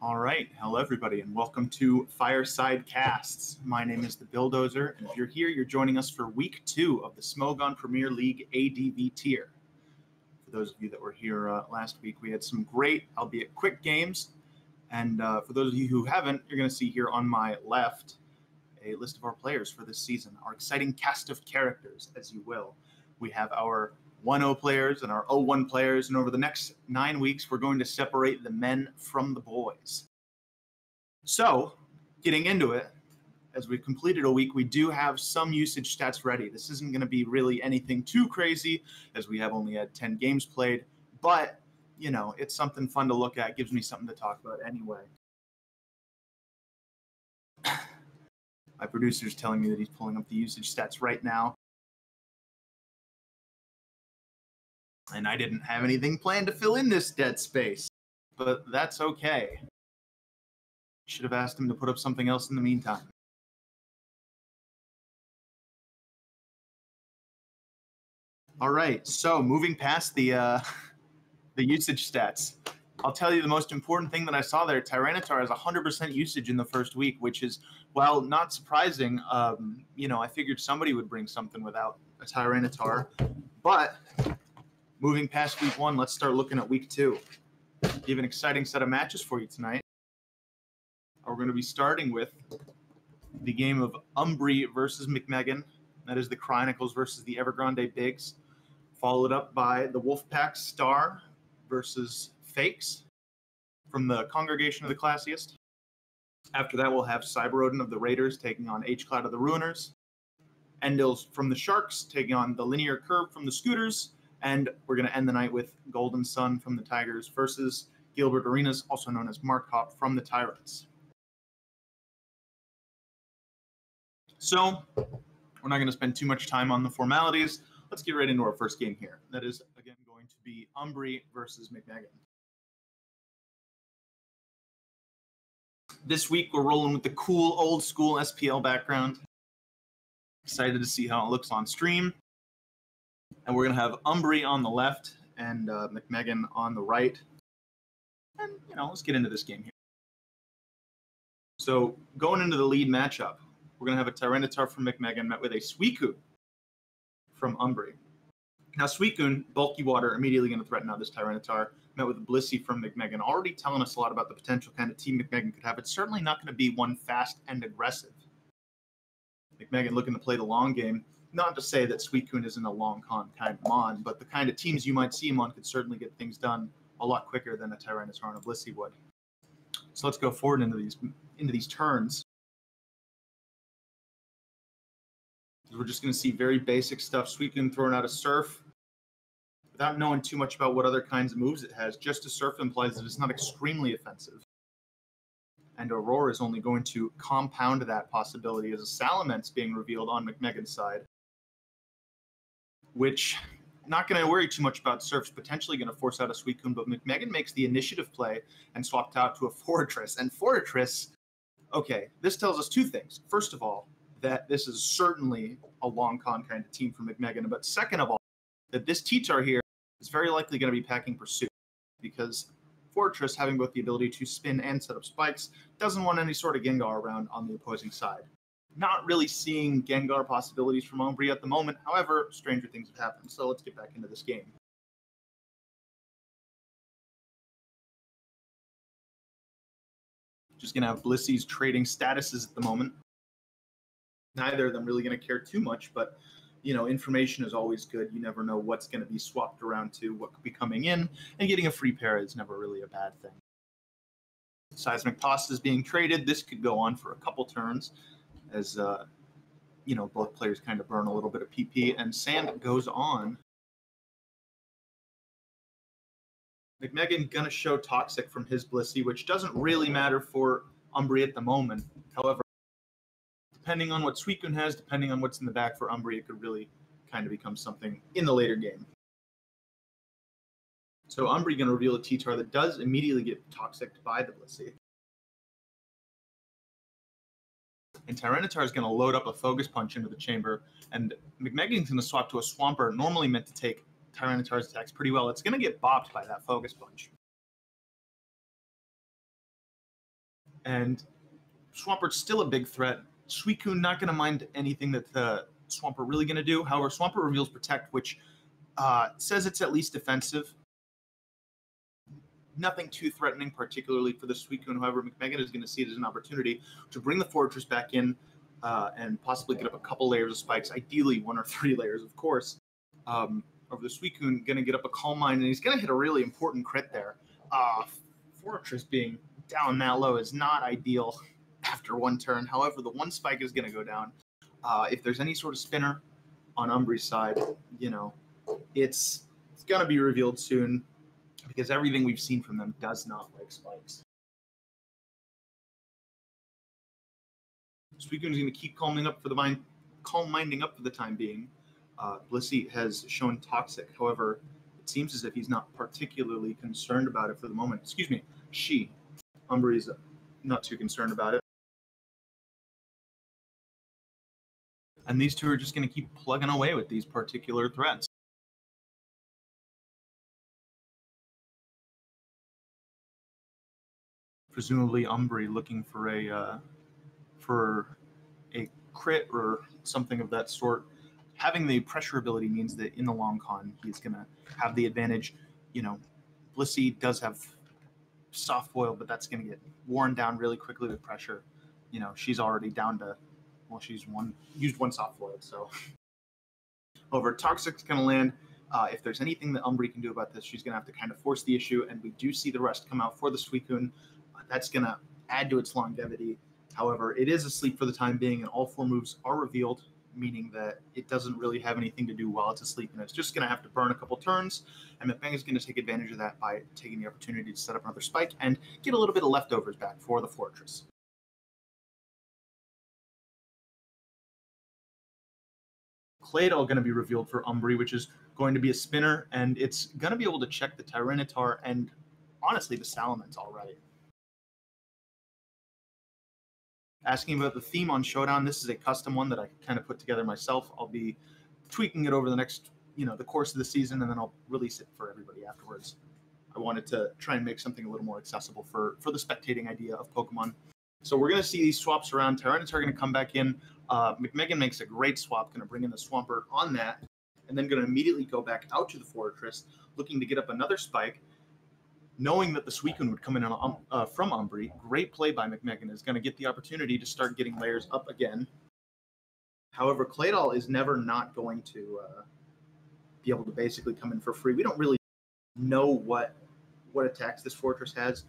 All right, hello everybody, and welcome to Fireside Casts. My name is the Bulldozer, and if you're here, you're joining us for Week 2 of the Smogon Premier League ADV tier. For those of you that were here last week, we had some great, albeit quick games, and for those of you who haven't, you're going to see here on my left a list of our players for this season, our exciting cast of characters, as you will. We have our 1-0 players and our 0-1 players, and over the next 9 weeks, we're going to separate the men from the boys. So, getting into it, as we've completed a week, we do have some usage stats ready. This isn't going to be really anything too crazy, as we have only had 10 games played, but, you know, it's something fun to look at, gives me something to talk about anyway. My producer's telling me that he's pulling up the usage stats right now. And I didn't have anything planned to fill in this dead space, but that's okay. Should have asked him to put up something else in the meantime. All right, so moving past the usage stats, I'll tell you the most important thing that I saw there. Tyranitar has 100% usage in the first week, which is, well, not surprising. You know, I figured somebody would bring something without a Tyranitar, but moving past week 1, let's start looking at week 2. We have an exciting set of matches for you tonight. We're going to be starting with the game of Umbri versus McMegan. That is the Chronicles versus the Evergrande Bigs. Followed up by the Wolfpack Star versus Fakes from the Congregation of the Classiest. After that, we'll have Cyberodin of the Raiders taking on H-Cloud of the Ruiners. Endils from the Sharks taking on the Linear Curve from the Scooters. And we're going to end the night with Golden Sun from the Tigers versus Gilbert Arenas, also known as Mark Hop, from the Tyrants. So, we're not going to spend too much time on the formalities. Let's get right into our first game here. That is, again, going to be Umbri versus McMegan. This week, we're rolling with the cool, old-school SPL background. Excited to see how it looks on stream. And we're going to have Umbri on the left and McMegan on the right. And, you know, let's get into this game here. So, going into the lead matchup, we're going to have a Tyranitar from McMegan met with a Suicune from Umbri. Now, Suicune, bulky water, immediately going to threaten out this Tyranitar. Met with a Blissey from McMegan, already telling us a lot about the potential kind of team McMegan could have. It's certainly not going to be one fast and aggressive. McMegan looking to play the long game. Not to say that Suicune isn't a long con kind of mon, but the kind of teams you might see him on could certainly get things done a lot quicker than a Tyranitar and a Blissey would. So let's go forward into these turns. We're just going to see very basic stuff. Suicune throwing out a Surf. Without knowing too much about what other kinds of moves it has, just a Surf implies that it's not extremely offensive. And Aurora is only going to compound that possibility as a Salamence being revealed on McMegan's side. Which, not going to worry too much about Surf's potentially going to force out a Suicune, but McMegan makes the initiative play and swapped out to a Fortress. And Fortress, okay, this tells us two things. First of all, that this is certainly a long con kind of team for McMegan. But second of all, that this T-Tar here is very likely going to be packing Pursuit, because Fortress, having both the ability to spin and set up spikes, doesn't want any sort of Gengar around on the opposing side. Not really seeing Gengar possibilities from Umbri at the moment. However, stranger things have happened. So let's get back into this game. Just going to have Blissey's trading statuses at the moment. Neither of them really going to care too much, but, you know, information is always good. You never know what's going to be swapped around to, what could be coming in, and getting a free pair is never really a bad thing. Seismic Toss is being traded. This could go on for a couple turns as, you know, both players kind of burn a little bit of PP, and Sand goes on. McMegan going to show Toxic from his Blissey, which doesn't really matter for Umbri at the moment. However, depending on what Suicune has, depending on what's in the back for Umbri, it could really kind of become something in the later game. So Umbri going to reveal a T-Tar that does immediately get Toxic by the Blissey. And Tyranitar is going to load up a Focus Punch into the chamber, and McMegan's going to swap to a Swampert, normally meant to take Tyranitar's attacks pretty well. It's going to get bopped by that Focus Punch. And Swampert's still a big threat. Suicune not going to mind anything that the Swampert really going to do. However, Swampert reveals Protect, which says it's at least defensive. Nothing too threatening, particularly for the Suicune. However, McMegan is going to see it as an opportunity to bring the Fortress back in and possibly get up a couple layers of spikes, ideally 1 or 3 layers, of course. Over the Suicune, going to get up a Calm Mind, and he's going to hit a really important crit there. Fortress being down that low is not ideal after 1 turn. However, the 1 spike is going to go down. If there's any sort of spinner on Umbree's side, it's going to be revealed soon, because everything we've seen from them does not like spikes. Suicune is going to keep calm minding up for the time being. Blissey has shown Toxic. However, it seems as if he's not particularly concerned about it for the moment. Excuse me, Umbree's is not too concerned about it. And these two are just going to keep plugging away with these particular threats. Presumably Umbree's looking for a crit or something of that sort. Having the pressure ability means that in the long con, he's going to have the advantage. Blissey does have soft foil, but that's going to get worn down really quickly with pressure. She's already down to, she's used 1 soft foil. So, however, Toxic's going to land. If there's anything that Umbree's can do about this, she's going to have to kind of force the issue, and we do see the rest come out for the Suicune. That's going to add to its longevity. However, it is asleep for the time being, and all 4 moves are revealed, meaning that it doesn't really have anything to do while it's asleep, and it's just going to have to burn a couple turns, and McMegan is going to take advantage of that by taking the opportunity to set up another spike and get a little bit of leftovers back for the Fortress. Claydol going to be revealed for Umbree's, which is going to be a spinner, and it's going to be able to check the Tyranitar and, honestly, the Salamence already. Asking about the theme on Showdown, this is a custom one that I kind of put together myself. I'll be tweaking it over the next, the course of the season, and then I'll release it for everybody afterwards. I wanted to try and make something a little more accessible for the spectating idea of Pokemon. So we're going to see these swaps around. Tyranitar are going to come back in. McMegan makes a great swap, going to bring in the Swampert on that, and then going to immediately go back out to the Fortress, looking to get up another spike. Knowing that the Suicune would come in from Umbree's, great play by McMegan, is going to get the opportunity to start getting layers up again. However, Claydol is never not going to be able to basically come in for free. We don't really know what attacks this Fortress has.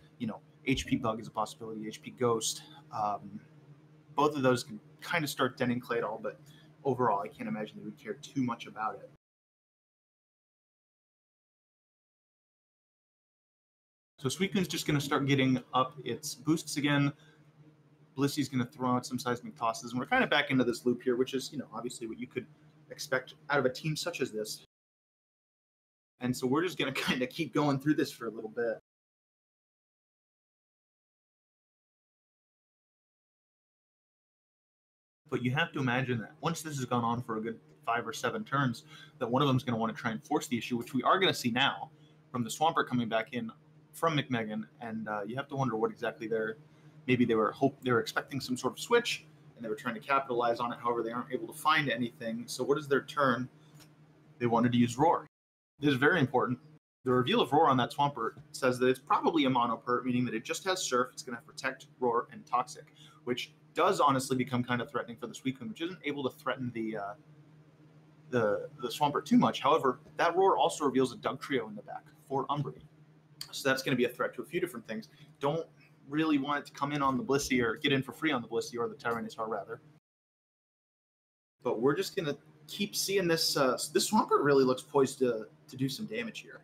HP Bug is a possibility, HP Ghost. Both of those can kind of start denting Claydol, but overall, I can't imagine they would care too much about it. So Suicune's just going to start getting up its boosts again. Blissey's going to throw out some seismic tosses, and we're kind of back into this loop here, which is, obviously what you could expect out of a team such as this. And so we're just going to kind of keep going through this for a little bit. But you have to imagine that once this has gone on for a good 5 or 7 turns, that one of them is going to want to try and force the issue, which we are going to see now from the Swampert coming back in from McMegan, and you have to wonder what exactly maybe they were expecting some sort of switch, and they were trying to capitalize on it. However, they aren't able to find anything. So what is their turn? They wanted to use Roar. This is very important. The reveal of Roar on that Swampert says that it's probably a mono pert, meaning that it just has Surf. It's going to have Protect, Roar, and Toxic, which does honestly become kind of threatening for the Suicune, which isn't able to threaten the Swampert too much. However, that Roar also reveals a Dugtrio in the back for Umbree's. So that's going to be a threat to a few different things. Don't really want it to come in on the Blissey or get in for free on the Blissey or the Tyranitar, rather. But we're just going to keep seeing this. This Swampert really looks poised to do some damage here.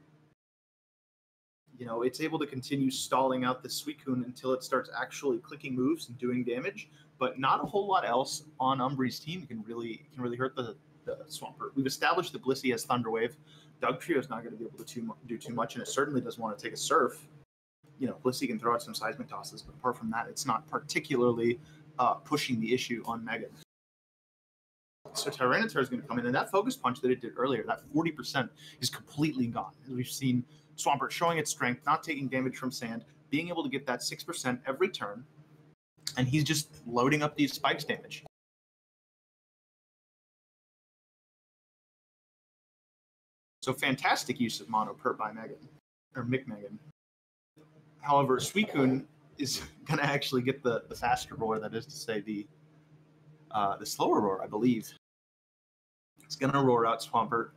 It's able to continue stalling out this Suicune until it starts actually clicking moves and doing damage, but not a whole lot else on Umbree's team can really hurt the Swampert. We've established that Blissey has Thunder Wave. Dugtrio is not going to be able to do too much, and it certainly doesn't want to take a Surf. Blissey can throw out some seismic tosses, but apart from that, it's not particularly pushing the issue on Megan. So Tyranitar is going to come in, and that Focus Punch that it did earlier, that 40%, is completely gone. As we've seen Swampert showing its strength, not taking damage from sand, being able to get that 6% every turn, and he's just loading up these spikes damage. So fantastic use of mono perp by McMegan. However, Suicune is going to actually get the faster roar, that is to say the slower roar, I believe. It's going to roar out Swampert,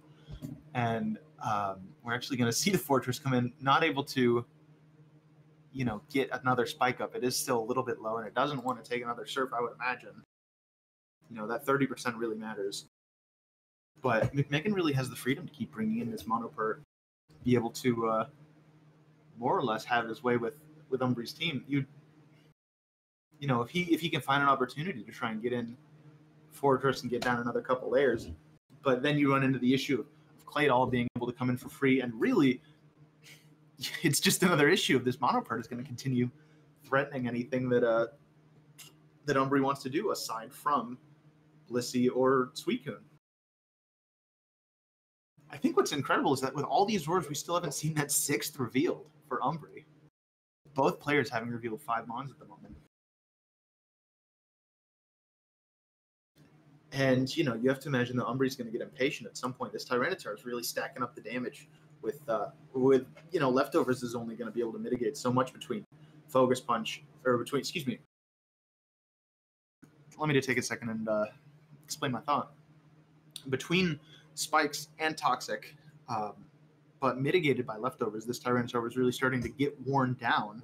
and we're actually going to see the Fortress come in, not able to, get another spike up. It is still a little bit low, and it doesn't want to take another Surf, I would imagine. That 30% really matters. But McMegan really has the freedom to keep bringing in this Monopert, be able to more or less have his way with Umbree's team. If he can find an opportunity to try and get in Fortress and get down another couple layers, but then you run into the issue of Claydol being able to come in for free, and really, it's just another issue of this Monopert is going to continue threatening anything that Umbree wants to do aside from Blissey or Suicune. I think what's incredible is that with all these roars, we still haven't seen that 6th revealed for Umbree. Both players having revealed 5 Mons at the moment. And, you have to imagine that Umbree's going to get impatient at some point. This Tyranitar is really stacking up the damage with Leftovers is only going to be able to mitigate so much between Focus Punch, or between, excuse me. Let me just take a second and explain my thought. Between Spikes and Toxic, but mitigated by Leftovers, this Tyranitar was really starting to get worn down.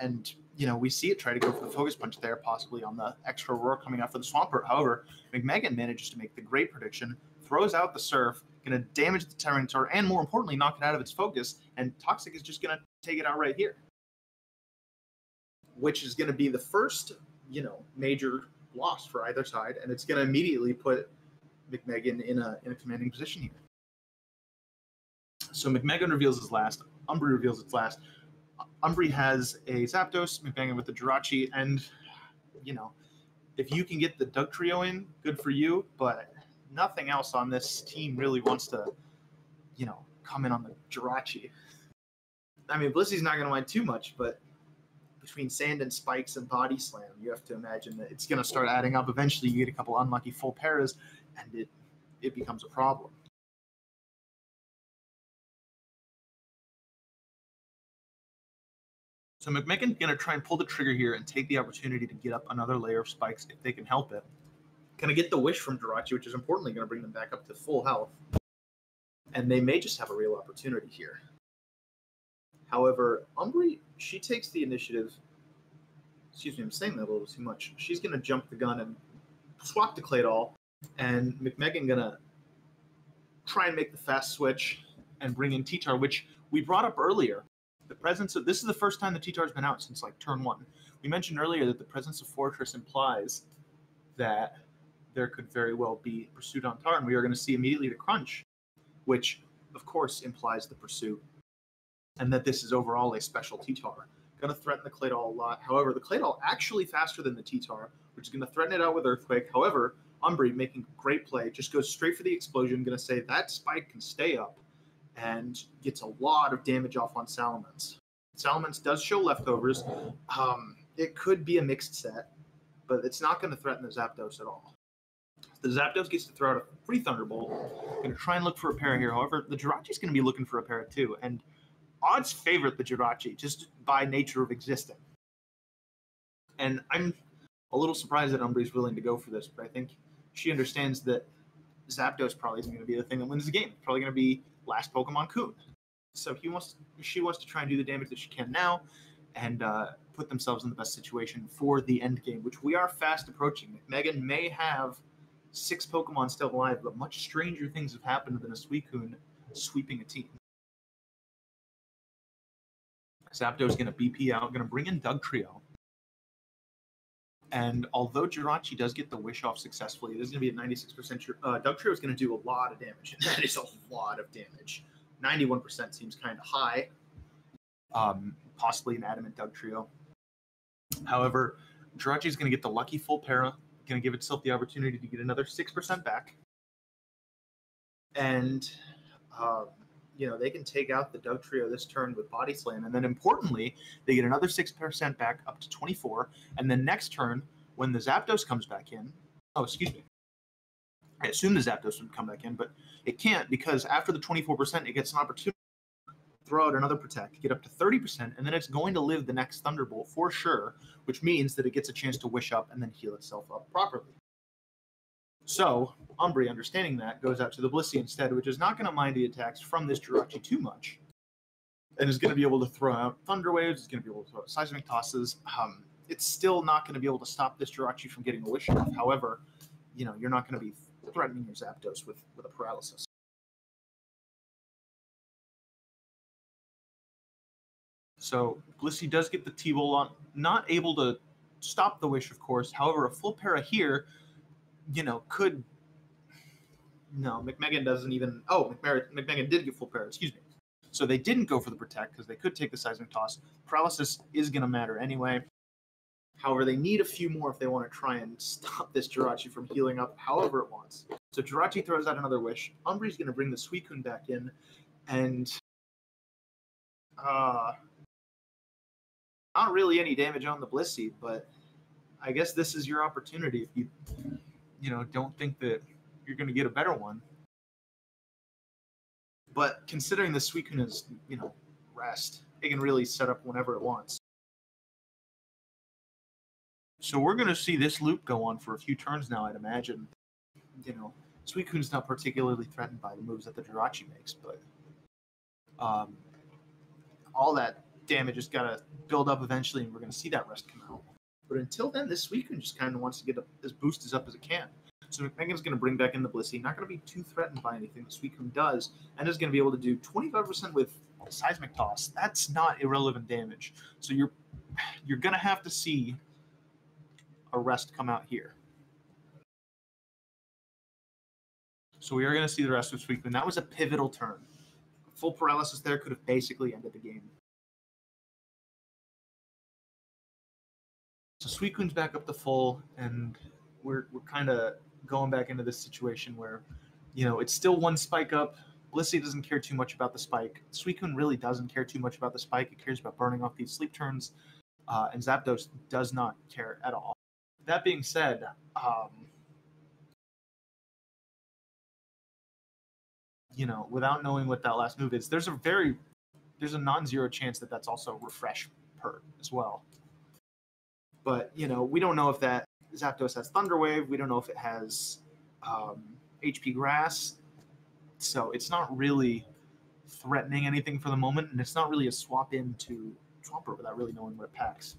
And we see it try to go for the Focus Punch there, possibly on the extra roar coming out for the Swampert. However, McMegan manages to make the great prediction, throws out the Surf, going to damage the Tyranitar, and more importantly, knock it out of its focus, and Toxic is just going to take it out right here. Which is going to be the first, major loss for either side, and it's going to immediately put McMegan in a commanding position here. So McMegan reveals his last, Umbree reveals its last. Umbree has a Zapdos, McMegan with the Jirachi, and, if you can get the Dugtrio in, good for you, but nothing else on this team really wants to, come in on the Jirachi. I mean, Blissey's not going to mind too much, but between Sand and Spikes and Body Slam, you have to imagine that it's going to start adding up. Eventually, you get a couple unlucky full paras, and it becomes a problem. So McMegan's going to try and pull the trigger here and take the opportunity to get up another layer of spikes if they can help it. Going to get the wish from Jirachi, which is importantly going to bring them back up to full health. And they may just have a real opportunity here. However, Umbree, she takes the initiative. Excuse me, I'm saying that a little too much. She's going to jump the gun and swap to Claydol. And McMegan going to try and make the fast switch and bring in T-Tar, which we brought up earlier. The presence of, this is the first time the T-Tar's been out since like turn 1. We mentioned earlier that the presence of Fortress implies that there could very well be pursuit on Tar, and we are going to see immediately the Crunch, which of course implies the pursuit, and that this is overall a special T-Tar. Going to threaten the Claydol a lot. However, the Claydol actually faster than the T-Tar, which is going to threaten it out with Earthquake. However, Umbree making a great play, just goes straight for the explosion, going to say that Spike can stay up, and gets a lot of damage off on Salamence. Salamence does show Leftovers. It could be a mixed set, but it's not going to threaten the Zapdos at all. The Zapdos gets to throw out a free Thunderbolt. Going to try and look for a para here. However, the Jirachi's going to be looking for a para too, and odds favorite the Jirachi just by nature of existing. And I'm a little surprised that Umbree's willing to go for this, but I think she understands that Zapdos probably isn't going to be the thing that wins the game. It's probably going to be last Pokemon Coon. So she wants to try and do the damage that she can now and put themselves in the best situation for the end game, which we are fast approaching. McMegan may have 6 Pokemon still alive, but much stranger things have happened than a Suicune sweeping a team. Zapdos going to BP out, going to bring in Dugtrio. And although Jirachi does get the wish off successfully, it is going to be at 96%. Dugtrio is going to do a lot of damage, and that is a lot of damage. 91% seems kind of high. Possibly an Adamant Dugtrio. However, Jirachi is going to get the lucky full para, going to give itself the opportunity to get another 6% back. And they can take out the Doug Trio this turn with Body Slam, and then importantly, they get another 6% back up to 24, and then next turn, when the Zapdos comes back in, I assume the Zapdos would come back in, but it can't because after the 24%, it gets an opportunity to throw out another Protect, get up to 30%, and then it's going to live the next Thunderbolt for sure, which means that it gets a chance to Wish Up and then heal itself up properly. So, Umbri, understanding that, goes out to the Blissey instead, which is not going to mind the attacks from this Jirachi too much, and is going to be able to throw out Thunder Waves, it's going to be able to throw out Seismic Tosses. It's still not going to be able to stop this Jirachi from getting a Wish Off. However, you're not going to be threatening your Zapdos with a Paralysis. So, Blissey does get the T-Bolt on, not able to stop the Wish, of course. However, a full para here could... No, McMegan doesn't even... Oh, McMegan did get full para, excuse me. So they didn't go for the Protect because they could take the Seismic Toss. Paralysis is going to matter anyway. However, they need a few more if they want to try and stop this Jirachi from healing up however it wants. So Jirachi throws out another Wish. Umbri's going to bring the Suicune back in, and... not really any damage on the Blissey, but I guess this is your opportunity if you don't think that you're going to get a better one. But considering the Suicune is, rest, it can really set up whenever it wants. So we're going to see this loop go on for a few turns now, I'd imagine. Suicune's not particularly threatened by the moves that the Jirachi makes, but all that damage has got to build up eventually, and we're going to see that rest come out. But until then, this Suicune just kind of wants to get as boosted up as it can. So McMegan's going to bring back in the Blissey, not going to be too threatened by anything the Suicune does, and is going to be able to do 25% with Seismic Toss. That's not irrelevant damage. So you're going to have to see a rest come out here. So we are going to see the rest of Suicune. That was a pivotal turn. Full Paralysis there could have basically ended the game. So Suicune's back up to full, and we're kind of going back into this situation where, it's still one spike up. Blissey doesn't care too much about the spike. Suicune really doesn't care too much about the spike. It cares about burning off these sleep turns, and Zapdos does not care at all. That being said, without knowing what that last move is, there's a non-zero chance that that's also Refresh Pert as well. But, we don't know if that Zapdos has Thunder Wave. We don't know if it has HP Grass. So it's not really threatening anything for the moment, and it's not really a swap into Swampert without really knowing what it packs.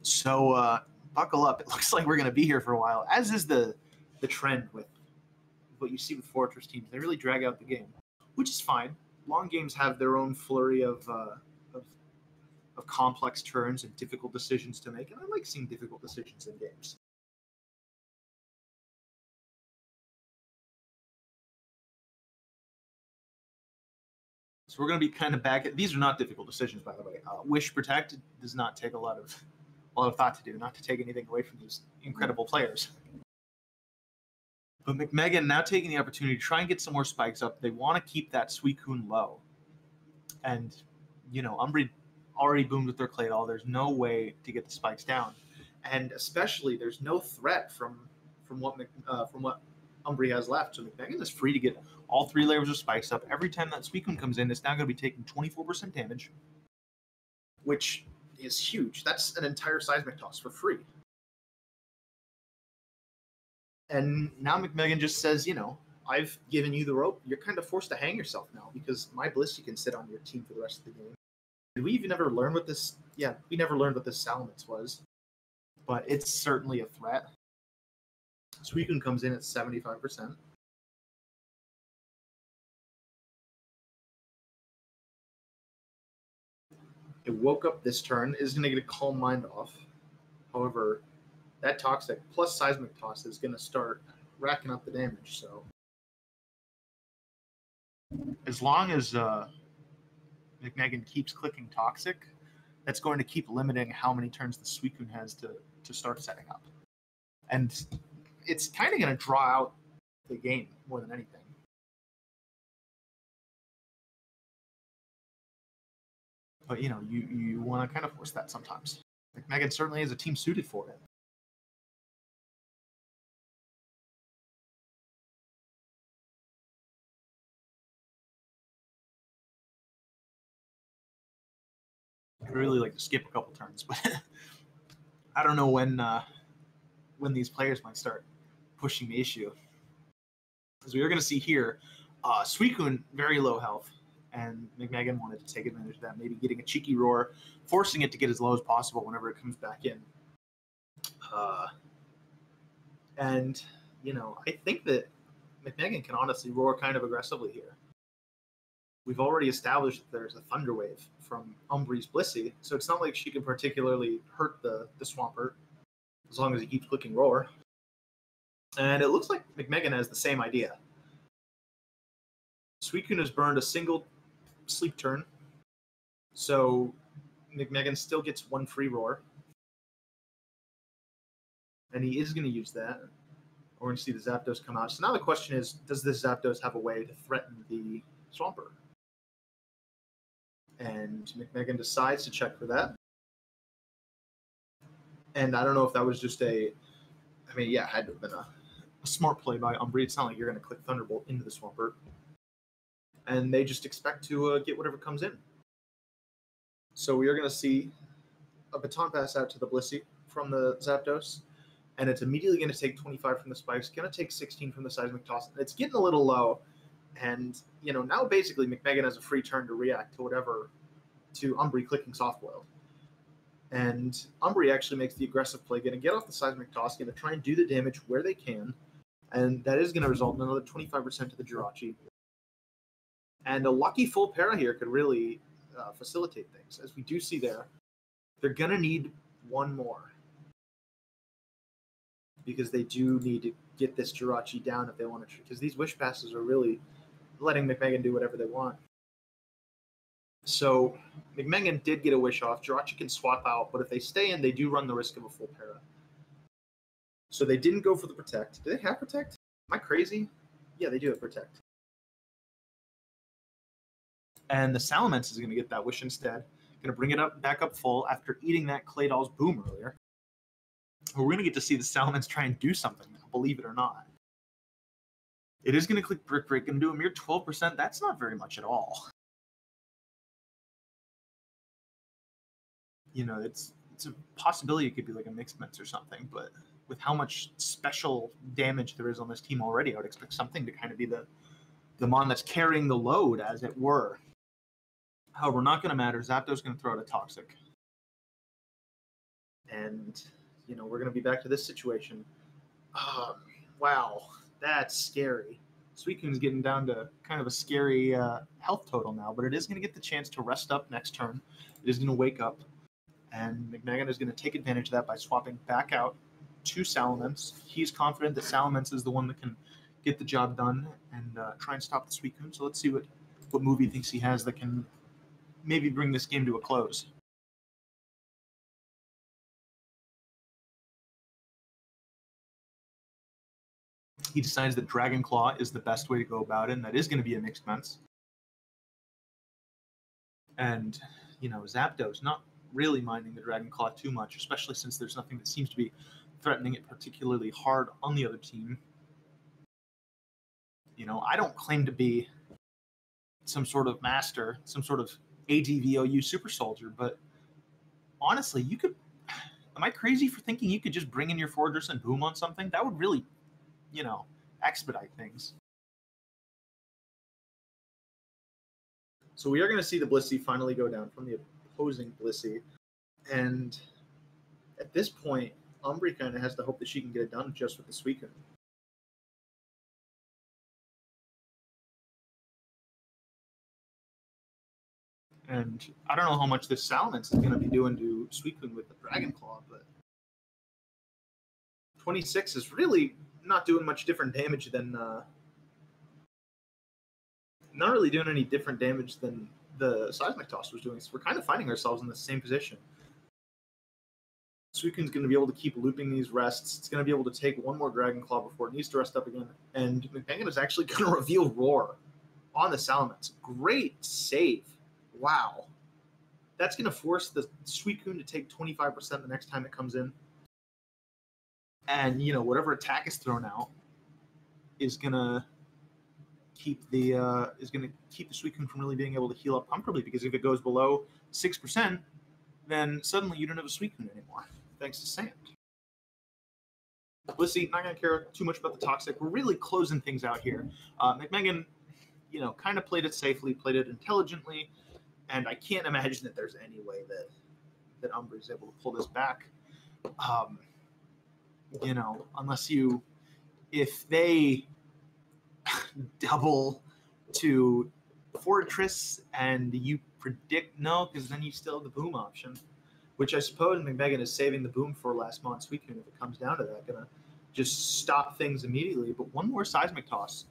So buckle up. It looks like we're going to be here for a while, as is the trend with what you see with Fortress teams. They really drag out the game, which is fine. Long games have their own flurry of complex turns and difficult decisions to make, and I like seeing difficult decisions in games. So we're going to be kind of back at, these are not difficult decisions, by the way. Wish Protect does not take a lot of thought to do, not to take anything away from these incredible players. But McMegan now taking the opportunity to try and get some more spikes up. They want to keep that Suicune low. And, Umbri already boomed with their Claydol. There's no way to get the spikes down. And especially, there's no threat from what Umbri has left. So McMegan is free to get all 3 layers of spikes up. Every time that Suicune comes in, it's now going to be taking 24% damage, which is huge. That's an entire Seismic Toss for free. And now McMegan just says, I've given you the rope. You're kind of forced to hang yourself now because my Blissey can sit on your team for the rest of the game. Did we even never learn what this... Yeah, we never learned what this Salamence was. But it's certainly a threat. Suicune comes in at 75%. It woke up this turn. Is going to get a Calm Mind off. However, that Toxic plus Seismic Toss is going to start racking up the damage. So, as long as McMegan keeps clicking Toxic, that's going to keep limiting how many turns the Suicune has to start setting up. And it's kind of going to draw out the game more than anything. But, you want to kind of force that sometimes. McMegan certainly is a team suited for it. I'd really like to skip a couple turns, but I don't know when these players might start pushing the issue. As we are going to see here, Suicune, very low health, and McMegan wanted to take advantage of that, maybe getting a cheeky roar, forcing it to get as low as possible whenever it comes back in. And, I think that McMegan can honestly roar kind of aggressively here. We've already established that there's a Thunder Wave from Umbree's Blissey, so it's not like she can particularly hurt the Swampert as long as he keeps clicking Roar. And it looks like McMegan has the same idea. Suicune has burned a single sleep turn, so McMegan still gets one free Roar. And he is going to use that. We're going to see the Zapdos come out. So now the question is, does this Zapdos have a way to threaten the Swampert? And McMegan decides to check for that. And I don't know if that was just it had to have been a smart play by Umbree. It's not like you're going to click Thunderbolt into the Swampert. And they just expect to get whatever comes in. So we are going to see a baton pass out to the Blissey from the Zapdos. And it's immediately going to take 25 from the Spikes, going to take 16 from the Seismic Toss. It's getting a little low. And, now basically McMegan has a free turn to react to Umbree clicking Soft Boiled. And Umbree actually makes the aggressive play, going to get off the Seismic Toss, going to try and do the damage where they can. And that is going to result in another 25% to the Jirachi. And a lucky full para here could really facilitate things. As we do see there, they're going to need one more, because they do need to get this Jirachi down if they want to, because these Wish Passes are really letting McMegan do whatever they want. So McMegan did get a Wish off. Jirachi can swap out, but if they stay in, they do run the risk of a full para. So they didn't go for the Protect. Do they have Protect? Am I crazy? Yeah, they do have Protect. And the Salamence is going to get that Wish instead. Going to bring it back up full after eating that Claydoll's Boom earlier. We're going to get to see the Salamence try and do something now, believe it or not. It is going to click Brick Break and do a mere 12%. That's not very much at all. It's a possibility it could be like a Mixed Mets or something, but with how much special damage there is on this team already, I would expect something to kind of be the Mon that's carrying the load, as it were. However, not going to matter. Zapdos going to throw out a Toxic. And, we're going to be back to this situation. Wow, that's scary. Suicune's getting down to kind of a scary health total now, but it is going to get the chance to rest up next turn. It is going to wake up, and McMegan is going to take advantage of that by swapping back out to Salamence. He's confident that Salamence is the one that can get the job done and try and stop the Suicune. So let's see what move he thinks he has that can maybe bring this game to a close. He decides that Dragon Claw is the best way to go about it, and that is going to be a Mixed Mets. And, Zapdos not really minding the Dragon Claw too much, especially since there's nothing that seems to be threatening it particularly hard on the other team. I don't claim to be some sort of master, some sort of ADVOU super soldier, but honestly, am I crazy for thinking you could just bring in your Fortress and Boom on something? That would really, expedite things. So we are going to see the Blissey finally go down from the opposing Blissey. And at this point, Umbree kind of has to hope that she can get it done just with the Suicune. And I don't know how much this Salamence is going to be doing to Suicune with the Dragon Claw, but 26 is really not doing much different damage than not really doing any different damage than the Seismic Toss was doing. So we're kind of finding ourselves in the same position. Suicune's going to be able to keep looping these rests. It's going to be able to take one more Dragon Claw before it needs to rest up again. And McMegan is actually going to reveal Roar on the Salamence. Great save. Wow. That's going to force the Suicune to take 25% the next time it comes in. And, whatever attack is thrown out is going to keep the Suicune from really being able to heal up comfortably, because if it goes below 6%, then suddenly you don't have a Suicune anymore, thanks to Sand. Blissey, not going to care too much about the Toxic. We're really closing things out here. McMegan, kind of played it safely, played it intelligently, and I can't imagine that there's any way that Umbra is able to pull this back. Unless if they double to Fortress and you predict no, because then you still have the boom option, which I suppose McMegan is saving the boom for last month's Suicune if it comes down to that. Gonna just stop things immediately. But one more Seismic Toss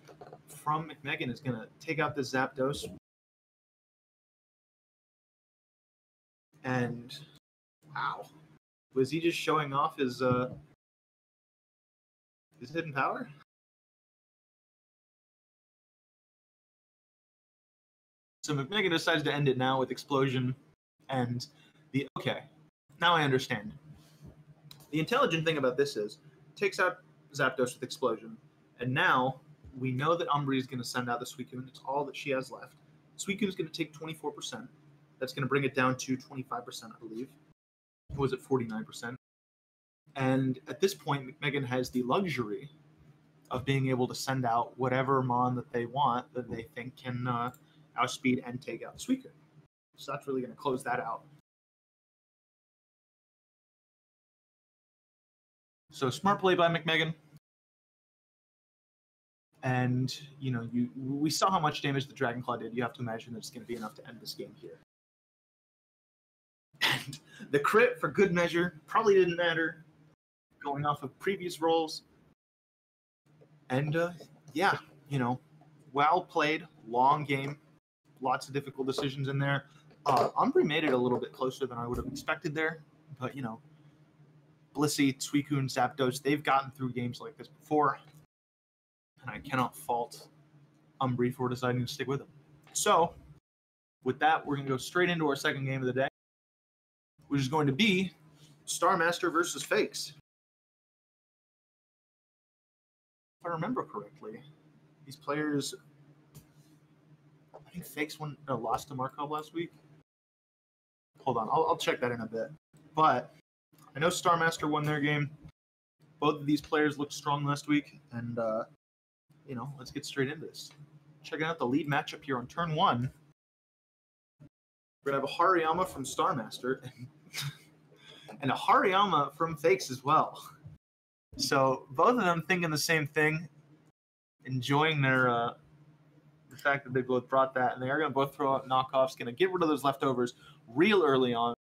from McMegan is gonna take out the Zapdos. And wow, was he just showing off his hidden power? So McMegan decides to end it now with Explosion, and okay, now I understand. The intelligent thing about this is, takes out Zapdos with Explosion, and now we know that Umbra is going to send out the Suicune. It's all that she has left. Suicune is going to take 24%. That's going to bring it down to 25%, I believe. Or was it 49%? And at this point, McMegan has the luxury of being able to send out whatever Mon that they want that they think can outspeed and take out the Suicune. So that's really going to close that out. So smart play by McMegan. And, we saw how much damage the Dragon Claw did. You have to imagine that it's going to be enough to end this game here. And the crit, for good measure, probably didn't matter, going off of previous rolls. And, well played, long game, lots of difficult decisions in there. Umbra made it a little bit closer than I would have expected there, but, Blissey, Suicune, Zapdos, they've gotten through games like this before, and I cannot fault Umbra for deciding to stick with them. So, with that, we're going to go straight into our second game of the day, which is going to be Starmaster versus Fakes. If I remember correctly, these players, I think Fakes lost to Markov last week. Hold on, I'll check that in a bit. But I know Starmaster won their game. Both of these players looked strong last week, and let's get straight into this. Checking out the lead matchup here on turn 1. We're gonna have a Hariyama from Starmaster and a Hariyama from Fakes as well. So both of them thinking the same thing, enjoying their the fact that they both brought that, and they are gonna both throw out knockoffs. Gonna get rid of those leftovers real early on.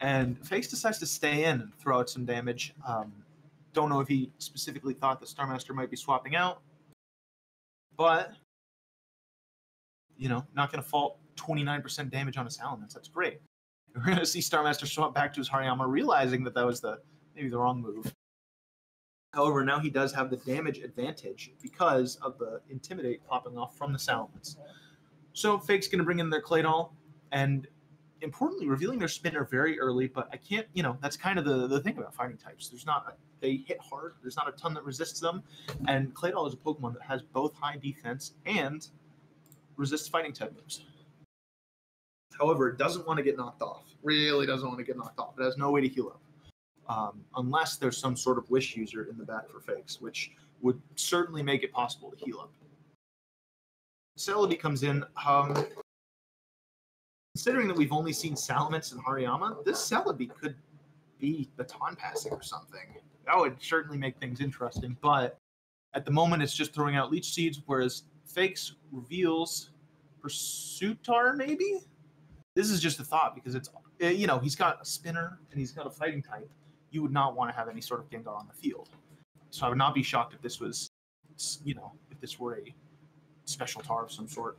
And Fakes decides to stay in and throw out some damage. Don't know if he specifically thought that Starmaster might be swapping out, but not going to fault 29% damage on his Salamence. That's great. We're going to see Starmaster swap back to his Hariyama, realizing that that was maybe the wrong move. However, now he does have the damage advantage because of the Intimidate popping off from the Salamence. So Fake's going to bring in their Claydol, and importantly, revealing their Spinner very early, but I can't, that's kind of the thing about fighting types. They hit hard. There's not a ton that resists them, and Claydol is a Pokemon that has both high defense and resists fighting type moves. However, it doesn't want to get knocked off. Really doesn't want to get knocked off. It has no way to heal up, unless there's some sort of Wish user in the back for Fakes, which would certainly make it possible to heal up. Celebi comes in. Considering that we've only seen Salamence and Hariyama, this Celebi could be baton passing or something. That would certainly make things interesting, but at the moment it's just throwing out Leech Seeds, whereas Fakes reveals Pursuitar, maybe? This is just a thought, because it's, he's got a Spinner and he's got a fighting type. You would not want to have any sort of Gengar on the field. So I would not be shocked if this was, if this were a special tar of some sort.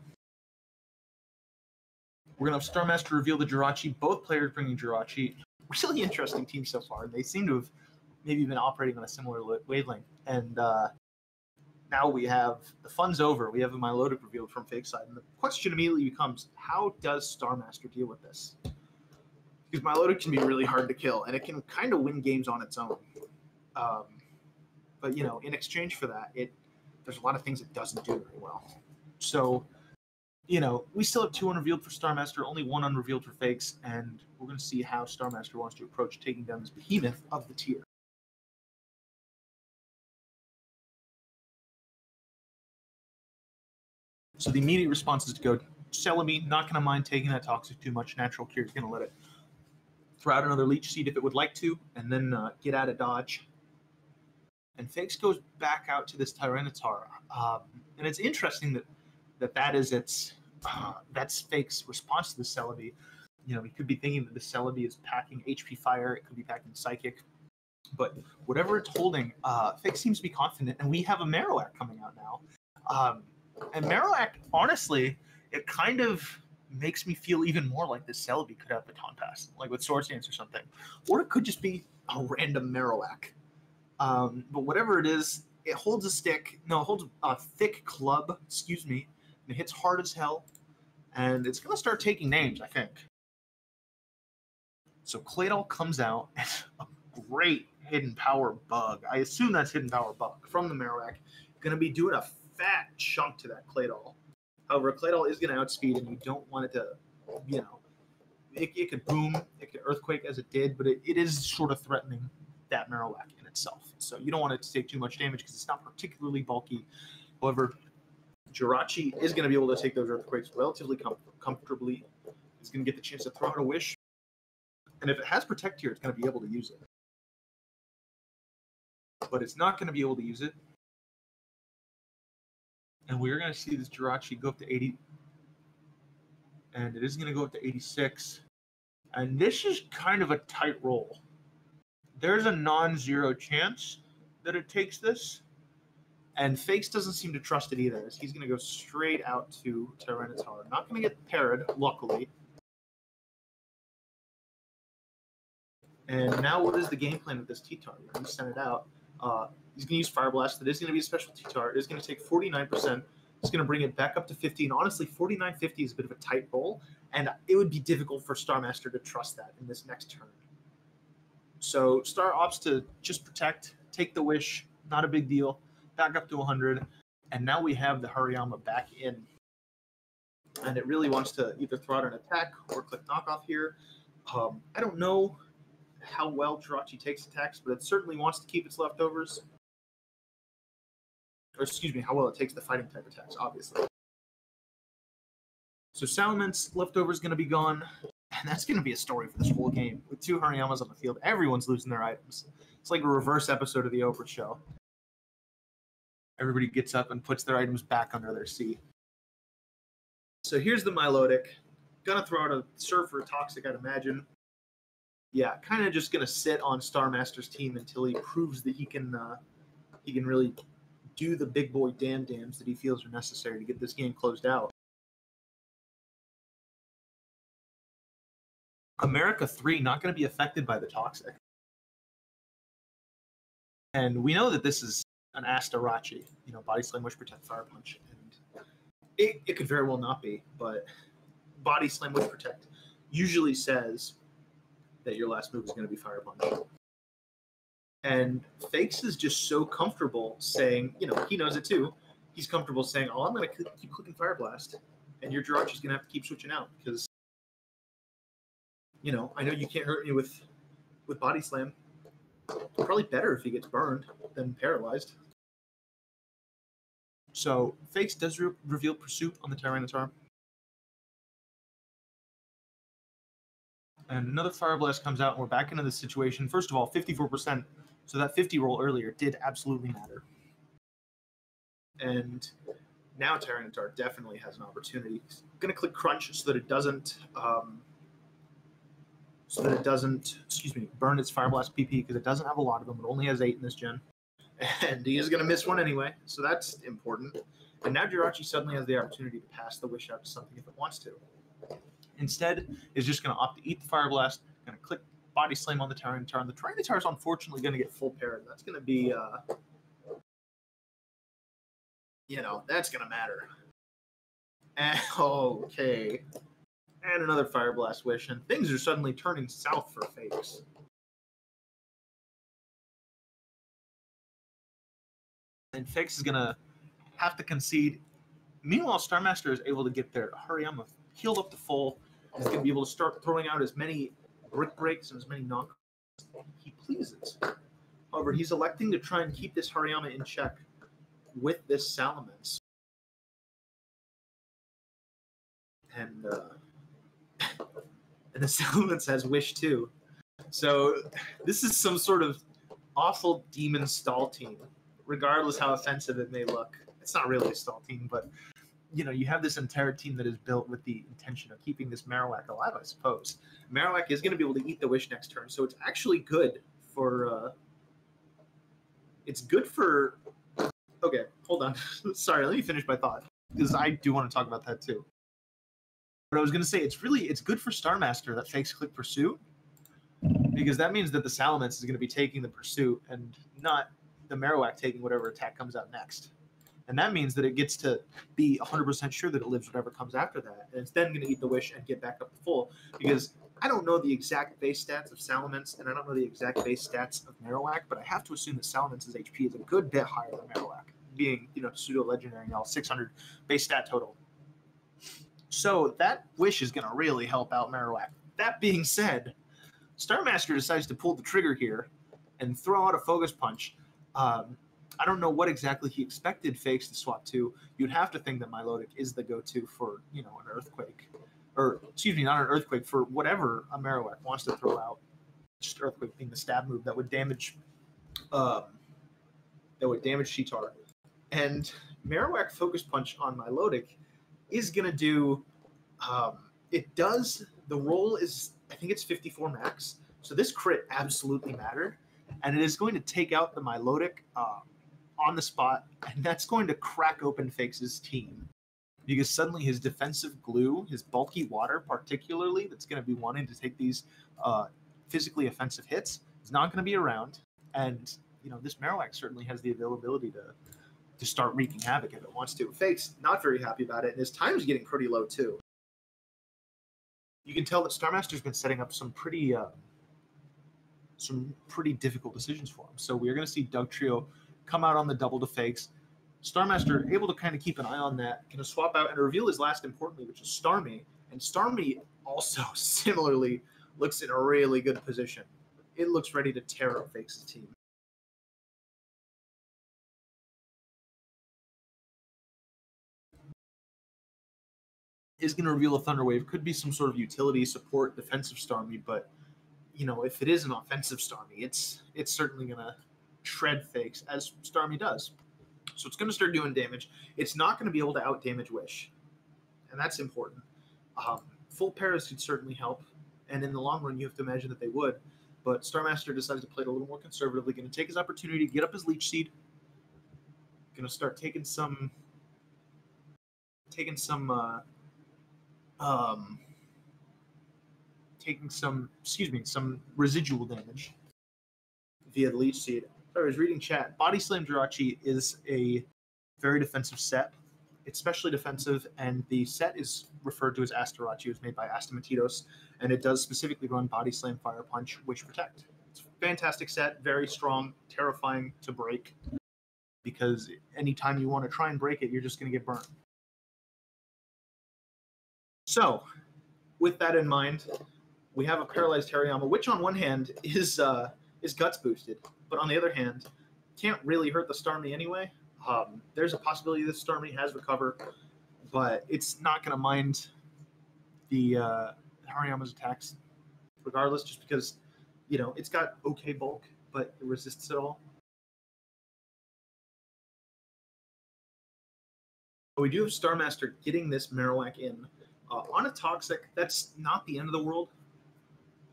We're going to have Starmaster reveal the Jirachi. Both players bringing Jirachi. Really interesting team so far. They seem to have maybe been operating on a similar wavelength. And now we have the fun's over. We have a Milotic revealed from Fake's side. And the question immediately becomes, how does Star Master deal with this? Because Milotic can be really hard to kill, and it can kind of win games on its own. But, in exchange for that, there's a lot of things it doesn't do very well. So, we still have 2 unrevealed for Star Master, only 1 unrevealed for Fakes, and we're going to see how Star Master wants to approach taking down this behemoth of the tier. So the immediate response is to go, Celebi, not going to mind taking that Toxic too much. Natural Cure is going to let it throw out another Leech Seed if it would like to, and then get out of dodge. And Fakes goes back out to this Tyranitar. And it's interesting that's Fakes' response to the Celebi. He could be thinking that the Celebi is packing HP Fire. It could be packing Psychic. But whatever it's holding, Fakes seems to be confident. And we have a Marowak coming out now. And Marowak, honestly, it kind of makes me feel even more like this Celebi could have Baton Pass, like with Sword Stance or something. Or it could just be a random Marowak. But whatever it is, it holds a stick. No, it holds a thick club, and it hits hard as hell. And it's going to start taking names, I think. So Claydol comes out as a great Hidden Power Bug. I assume that's Hidden Power Bug from the Marowak. Going to be doing a fat chunk to that Claydol. However, Claydol is going to outspeed, and you don't want it to, it could boom, it could Earthquake as it did, but it is sort of threatening that Marowak in itself. So you don't want it to take too much damage because it's not particularly bulky. However, Jirachi is going to be able to take those Earthquakes relatively comfortably. He's going to get the chance to throw out a Wish. And if it has Protect here, it's going to be able to use it. But it's not going to be able to use it. And we're going to see this Jirachi go up to 80. And it is going to go up to 86. And this is kind of a tight roll. There's a non-zero chance that it takes this. And Fakes doesn't seem to trust it either. He's going to go straight out to Tyranitar. Not going to get parried, luckily. And now what is the game plan with this T-Tar? We're going to send it out. He's going to use Fire Blast. That is going to be a special T-Tar. It is going to take 49%. It's going to bring it back up to 50. And honestly, 49.50 is a bit of a tight roll. And it would be difficult for Star Master to trust that in this next turn. So Star opts to just protect, take the Wish. Not a big deal. Back up to 100. And now we have the Hariyama back in. And it really wants to either throw out an attack or click knockoff here. I don't know how well Jirachi takes attacks, but it certainly wants to keep its leftovers. Or excuse me, how well it takes the fighting type attacks, obviously. So Salaman's leftover is going to be gone, and that's going to be a story for this whole game. With 2 Hariyamas on the field, everyone's losing their items. It's like a reverse episode of the Oprah show. Everybody gets up and puts their items back under their seat. So here's the Milotic. Gonna throw out a Surfer Toxic, I'd imagine. Yeah, kind of just going to sit on Star Master's team until he proves that he can really do the big boy dams that he feels are necessary to get this game closed out. America 3 not going to be affected by the Toxic. And we know that this is an Astarachi, Body Slam, Wish, Protect, Fire Punch. And it could very well not be, but Body Slam, Wish, Protect usually says that your last move is going to be Fire Punch. And Fakes is just so comfortable saying, he knows it too. He's comfortable saying, I'm going to keep clicking Fire Blast. And your Jirachi's going to have to keep switching out because, I know you can't hurt me with Body Slam. Probably better if he gets burned than paralyzed. So Fakes does reveal Pursuit on the Tyranitar. And another Fire Blast comes out, and we're back into the situation. First of all, 54%. So that 50 roll earlier did absolutely matter. And now Tyranitar definitely has an opportunity. He's going to click Crunch so that it doesn't, burn its Fire Blast PP because it doesn't have a lot of them. It only has 8 in this gen. And he is going to miss one anyway, so that's important. And now Jirachi suddenly has the opportunity to pass the Wish out to something if it wants to. Instead, is just going to opt to eat the Fire Blast, going to click Body Slam on the Tyranitar, and the Tyranitar is unfortunately going to get full parried. That's going to be you know, that's going to matter. And, okay. And another Fire Blast Wish, and things are suddenly turning south for Fakes. And Fakes is going to have to concede. Meanwhile, Starmaster is able to get their Hariyama healed up to full. He's going to be able to start throwing out as many brick breaks and as many knock as he pleases. However, he's electing to try and keep this Hariyama in check with this Salamence. And the Salamence has Wish too. So this is some sort of awful demon stall team, regardless how offensive it may look. It's not really a stall team, but you know, you have this entire team that is built with the intention of keeping this Marowak alive, I suppose. Marowak is going to be able to eat the Wish next turn, so it's actually good for... it's good for... Okay, hold on. Sorry, let me finish my thought, because I do want to talk about that too. But I was going to say, it's good for Starmaster that Fakes click Pursuit, because that means that the Salamence is going to be taking the Pursuit and not the Marowak taking whatever attack comes out next. And that means that it gets to be 100% sure that it lives whatever comes after that. And it's then going to eat the Wish and get back up to full. Because I don't know the exact base stats of Salamence, and I don't know the exact base stats of Marowak, but I have to assume that Salamence's HP is a good bit higher than Marowak, being, you know, pseudo-legendary now, 600 base stat total. So that Wish is going to really help out Marowak. That being said, Starmaster decides to pull the trigger here and throw out a Focus Punch. I don't know what exactly he expected Fakes to swap to. You'd have to think that Milotic is the go-to for, you know, an Earthquake. Or, excuse me, not an Earthquake, for whatever a Marowak wants to throw out. Just Earthquake being the stab move that would damage Cheetar. And Marowak Focus Punch on Milotic is going to do... it does... The roll is... I think it's 54 max. So this crit absolutely mattered. And it is going to take out the Milotic... on the spot, and that's going to crack open Fakes' team. Because suddenly his defensive glue, his bulky water particularly, that's going to be wanting to take these physically offensive hits, is not going to be around. And, you know, this Marowak certainly has the availability to start wreaking havoc if it wants to. Fakes not very happy about it, and his time's getting pretty low too. You can tell that Starmaster's been setting up some pretty difficult decisions for him. So we're going to see Dugtrio come out on the double to Fakes. Starmaster able to kind of keep an eye on that, going to swap out and reveal his last importantly, which is Starmie. And Starmie also similarly looks in a really good position. It looks ready to tear up Fakes' team. Is going to reveal a Thunder Wave. Could be some sort of utility support defensive Starmie, but you know, if it is an offensive Starmie, it's certainly going to shred Fakes, as Starmie does. So it's going to start doing damage. It's not going to be able to out-damage Wish, and that's important. Full paras could certainly help, and in the long run, you have to imagine that they would, but Starmaster decides to play it a little more conservatively, going to take his opportunity to get up his Leech Seed, going to start taking some residual damage via the Leech Seed. I was reading chat. Body Slam Jirachi is a very defensive set. It's specially defensive, and the set is referred to as Asterachi. It was made by Astamatidos, and it does specifically run Body Slam, Fire Punch, Wish Protect. It's a fantastic set, very strong, terrifying to break, because anytime you want to try and break it, you're just going to get burned. So, with that in mind, we have a paralyzed Hariyama, which on one hand is guts boosted, but on the other hand, can't really hurt the Starmie anyway. There's a possibility that Starmie has recover, but it's not going to mind the Hariyama's attacks regardless, just because, you know, it's got okay bulk, but it resists it all. But we do have Starmaster getting this Marowak in. On a Toxic, that's not the end of the world.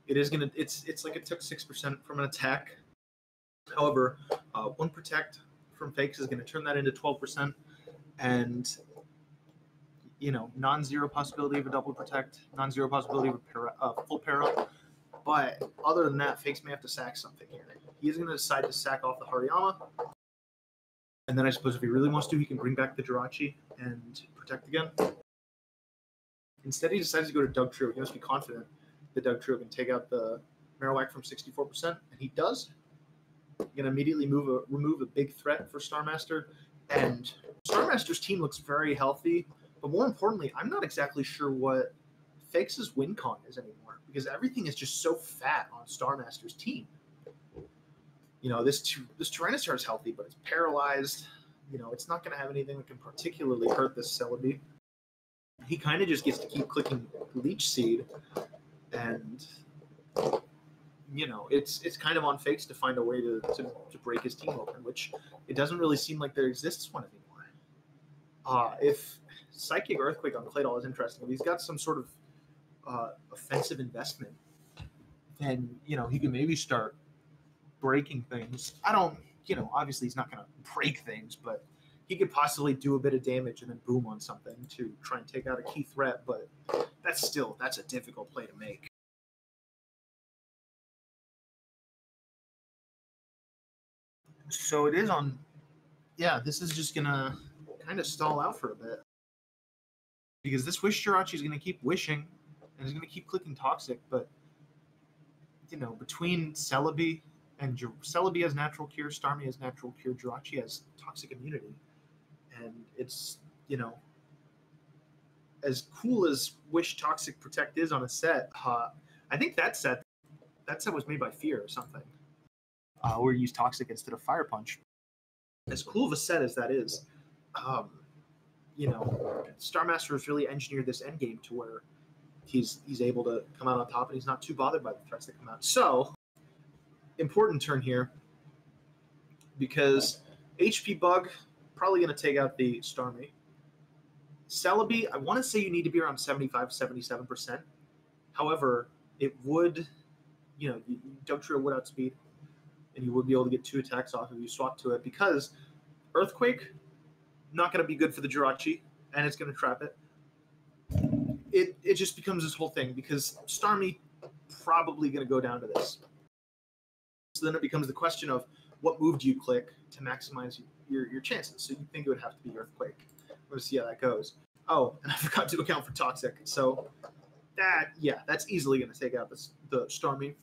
It is gonna. It's like it took 6% from an attack. However, one Protect from Fakes is going to turn that into 12%, and you know, non-zero possibility of a double Protect, non-zero possibility of a full para. But other than that, Fakes may have to sack something here. He's going to decide to sack off the Hariyama, And then I suppose if he really wants to, he can bring back the Jirachi and protect again. Instead, he decides to go to Dugtrio. He must be confident that Dugtrio can take out the Marowak from 64%, and he does. He's going to immediately remove a big threat for Starmaster, and Starmaster's team looks very healthy, but more importantly, I'm not exactly sure what Fakes' win con is anymore, because everything is just so fat on Starmaster's team. You know, this Tyranitar is healthy, but it's paralyzed. You know, it's not going to have anything that can particularly hurt this Celebi. He kind of just gets to keep clicking Leech Seed, and you know, it's kind of on Fakes to find a way to break his team open, which it doesn't really seem like there exists one anymore. If Psychic Earthquake on Claydol is interesting, if he's got some sort of offensive investment, then you know he can maybe start breaking things. You know, obviously he's not going to break things, but he could possibly do a bit of damage and then boom on something to try and take out a key threat, but that's a difficult play to make. So it is on, yeah, this is just going to kind of stall out for a bit. Because this Wish Jirachi is going to keep wishing, and is going to keep clicking Toxic, but, you know, between Celebi and Celebi has Natural Cure, Starmie has Natural Cure, Jirachi has Toxic Immunity. And it's, you know, as cool as Wish Toxic Protect is on a set, I think that set was made by Fear or something, where you use Toxic instead of Fire Punch. As cool of a set as that is, you know, Starmaster has really engineered this endgame to where he's able to come out on top, and he's not too bothered by the threats that come out. So, important turn here, because HP Bug probably going to take out the Starmie. Celebi, I want to say you need to be around 75, 77%. However, it would, you know, Dugtrio would outspeed, and you would be able to get 2 attacks off if you swap to it, because Earthquake, not going to be good for the Jirachi, and it's going to trap it. It just becomes this whole thing, because Starmie probably going to go down to this. So then it becomes the question of what move do you click to maximize your chances. So you think it would have to be Earthquake. We'll see how that goes. Oh, and I forgot to account for Toxic. So that's easily going to take out the Starmie.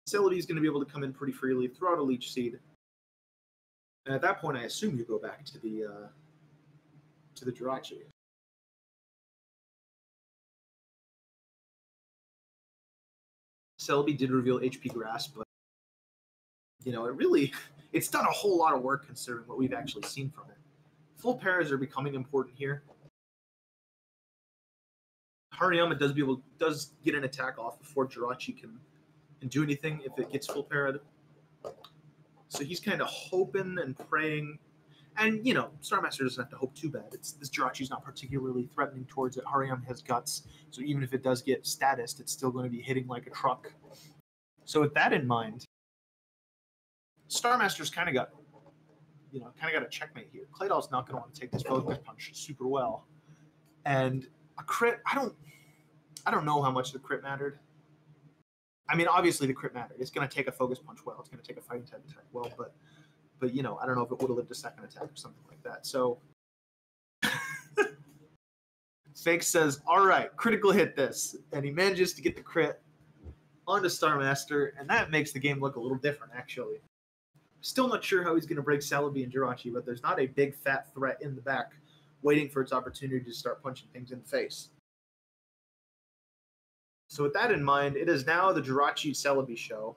Celebi is going to be able to come in pretty freely, throw out a Leech Seed. And at that point, I assume you go back to the Jirachi. Celebi did reveal HP Grass, but you know, it's done a whole lot of work considering what we've actually seen from it. Full paras are becoming important here. Hariyama does get an attack off before Jirachi can do anything if it gets full parad. So he's kind of hoping and praying. And, you know, Starmaster doesn't have to hope too bad. This Jirachi's not particularly threatening towards it. Hariyama has guts, so even if it does get statused, it's still going to be hitting like a truck. So with that in mind, Starmaster's kind of got a checkmate here. Claydol's not going to want to take this Focus Punch super well. And a crit, I don't know how much the crit mattered. I mean, obviously the crit mattered. It's going to take a Focus Punch well. It's going to take a Fighting type attack well, but you know, I don't know if it would have lived a second attack or something like that. So Fake says, all right, critical hit this. And he manages to get the crit onto Starmaster, and that makes the game look a little different, actually. Still not sure how he's going to break Celebi and Jirachi, but there's not a big fat threat in the back waiting for its opportunity to start punching things in the face. So with that in mind, it is now the Jirachi Celebi show,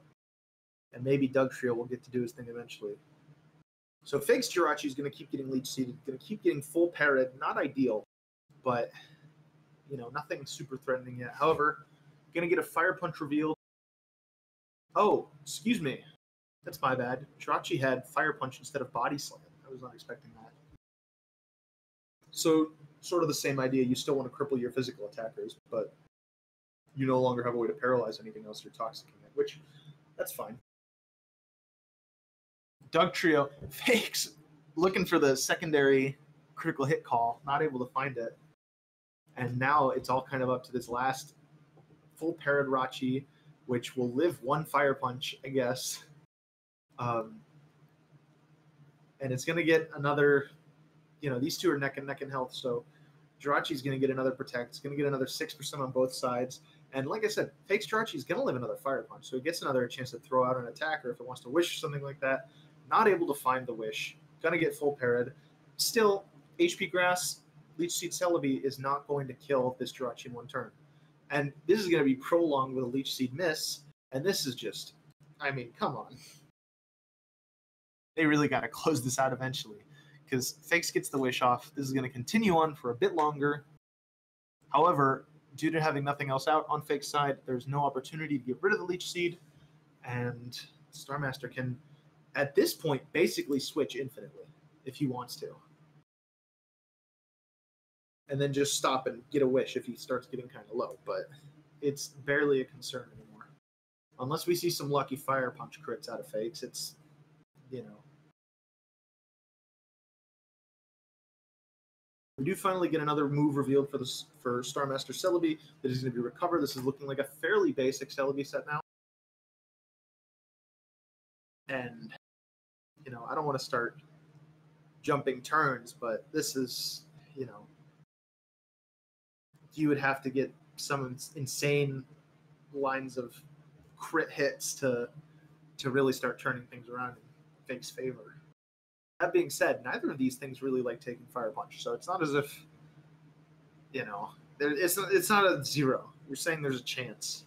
and maybe Dugtrio will get to do his thing eventually. So Fake's Jirachi is going to keep getting Leech Seeded, going to keep getting full parried. Not ideal, but, you know, nothing super threatening yet. However, going to get a Fire Punch reveal. Oh, excuse me. That's my bad. Jirachi had Fire Punch instead of Body Slam. I was not expecting that. So, sort of the same idea. You still want to cripple your physical attackers, but you no longer have a way to paralyze anything else you're toxicking it, which, that's fine. Dugtrio, Fakes, looking for the secondary critical hit call, not able to find it. And now it's all kind of up to this last full parried Rachi, which will live one Fire Punch, I guess. And it's going to get another, these two are neck and neck in health. So Jirachi's going to get another protect. It's going to get another 6% on both sides. And like I said, Fake's Jirachi's going to live another Fire Punch. So he gets another chance to throw out an attack, or if it wants to wish or something like that. Not able to find the wish. Going to get full parried. Still, HP Grass, Leech Seed Celebi is not going to kill this Jirachi in one turn. And this is going to be prolonged with a Leech Seed miss. And this is just, come on. They really got to close this out eventually, because Fakes gets the wish off. This is going to continue on for a bit longer. However, due to having nothing else out on Fake's side, there's no opportunity to get rid of the Leech Seed, and Starmaster can, at this point, basically switch infinitely if he wants to. And then just stop and get a wish if he starts getting kind of low, but it's barely a concern anymore. Unless we see some lucky Fire Punch crits out of Fakes, it's, We do finally get another move revealed for Starmaster Celebi that is going to be Recover. This is looking like a fairly basic Celebi set now. And, I don't want to start jumping turns, but this is, you would have to get some insane lines of crit hits to really start turning things around in Fake's favor. That being said, neither of these things really like taking Fire Punch, so it's not as if, it's not a 0. You're saying there's a chance.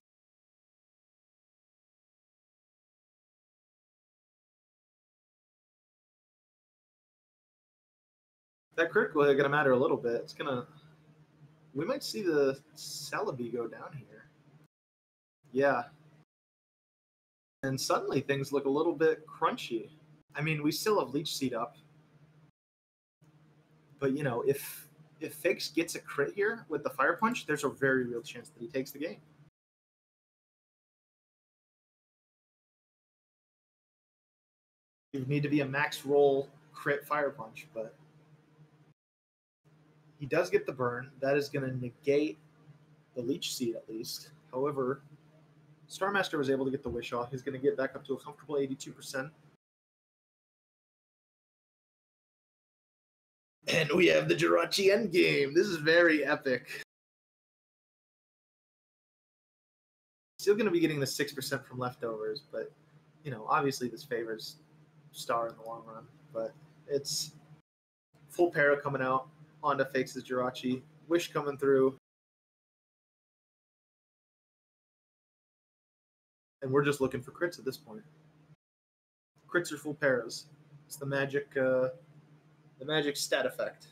That critical hit gonna matter a little bit. We might see the Celebi go down here. Yeah. And suddenly things look a little bit crunchy. We still have Leech Seed up. But, if Fakes gets a crit here with the Fire Punch, there's a very real chance that he takes the game. It would need to be a max roll crit Fire Punch, but he does get the burn. That is going to negate the Leech Seed at least. However, Starmaster was able to get the wish off. He's going to get back up to a comfortable 82%. And we have the Jirachi endgame. This is very epic. Still going to be getting the 6% from leftovers, but, obviously this favors Star in the long run. But it's full para coming out onto Fakes' Jirachi. Wish coming through. And we're just looking for crits at this point. Crits are full paras. It's the magic stat effect.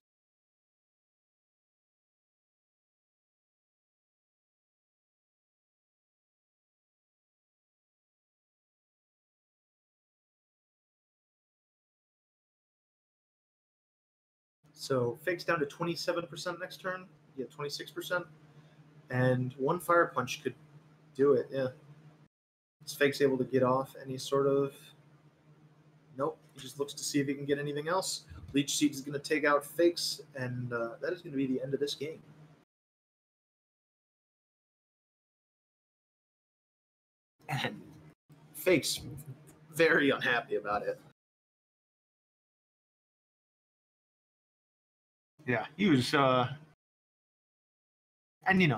So Fake's down to 27% next turn. Yeah, 26%. And one Fire Punch could do it, yeah. Fake's able to get off any sort of... Nope, he just looks to see if he can get anything else. Leech Seed is going to take out Fakes, and that is going to be the end of this game. And Fakes very unhappy about it. Yeah, he was, and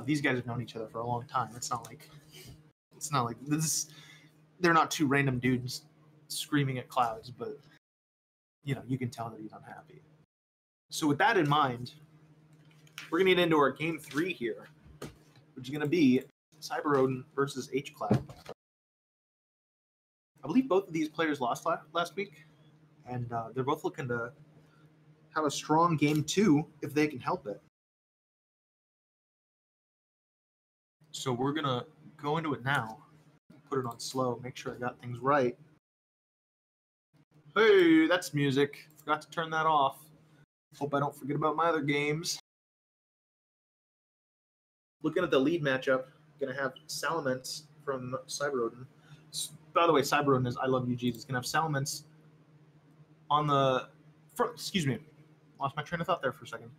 these guys have known each other for a long time. It's not like this. They're not two random dudes screaming at clouds, but you can tell that he's unhappy. So with that in mind, we're gonna get into our game 3 here, which is gonna be Cyber Odin versus H-Cloud. I believe both of these players lost last week, and they're both looking to have a strong game 2 if they can help it. So we're gonna go into it now. Put it on slow, make sure I got things right. Hey, that's music. Forgot to turn that off. Hope I don't forget about my other games. Looking at the lead matchup, gonna have Salamence from Cyber Odin. By the way, Cyber Odin is I Love You Jesus. Gonna have Salamence on the front. Excuse me, lost my train of thought there for a second.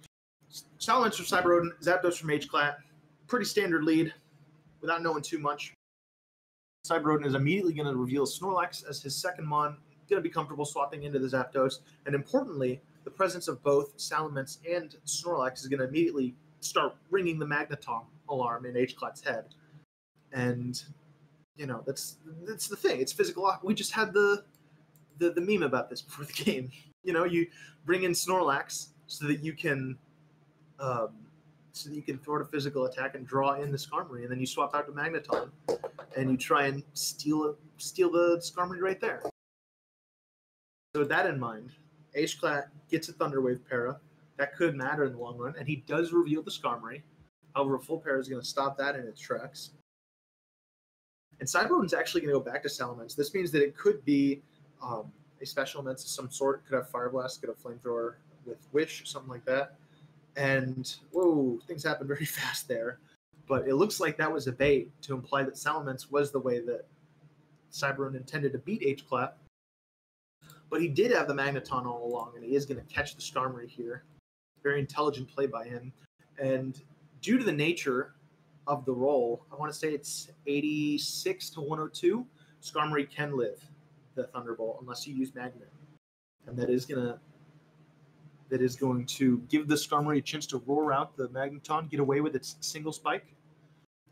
Salamence from Cyber Odin, Zapdos from H-Clat. Pretty standard lead, without knowing too much. Cyber Odin is immediately going to reveal Snorlax as his second mon, going to be comfortable swapping into the Zapdos. And importantly, the presence of both Salamence and Snorlax is going to immediately start ringing the Magneton alarm in H-Clat's head. And, you know, that's the thing. It's physical. We just had the meme about this before the game. You know, you bring in Snorlax so that you can throw a physical attack and draw in the Skarmory, and then you swap out to Magneton, and you try and steal the Skarmory right there. So with that in mind, H-Clat gets a Thunder Wave para. That could matter in the long run, and he does reveal the Skarmory. However, a full para is going to stop that in its tracks. And Cyberodon's actually going to go back to Salamence. This means that it could be a special event of some sort. It could have Fire Blast, could have Flamethrower with Wish, something like that. And, whoa, things happen very fast there. But it looks like that was a bait to imply that Salamence was the way that Cyberodon intended to beat H-Clat. But he did have the Magneton all along, and he is going to catch the Skarmory here. Very intelligent play by him. And due to the nature of the roll, I want to say it's 86 to 102, Skarmory can live the Thunderbolt unless you use Magnet. And that is going to give the Skarmory a chance to roar out the Magneton, get away with its single spike.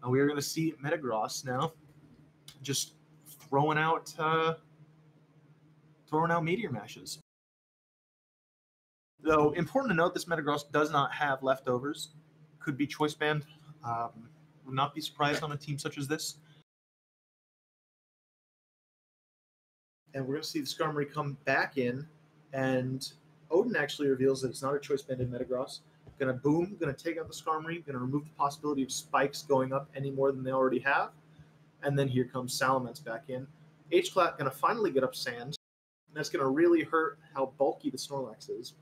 And we are going to see Metagross now just throwing out Meteor Mashes. Though, important to note, this Metagross does not have leftovers. Could be Choice Band. Would not be surprised on a team such as this. And we're going to see the Skarmory come back in, and Odin actually reveals that it's not a Choice Banded Metagross. Going to boom, going to take out the Skarmory, going to remove the possibility of spikes going up any more than they already have. And then here comes Salamence back in. H-Clat going to finally get up Sand. And that's going to really hurt how bulky the Snorlax is.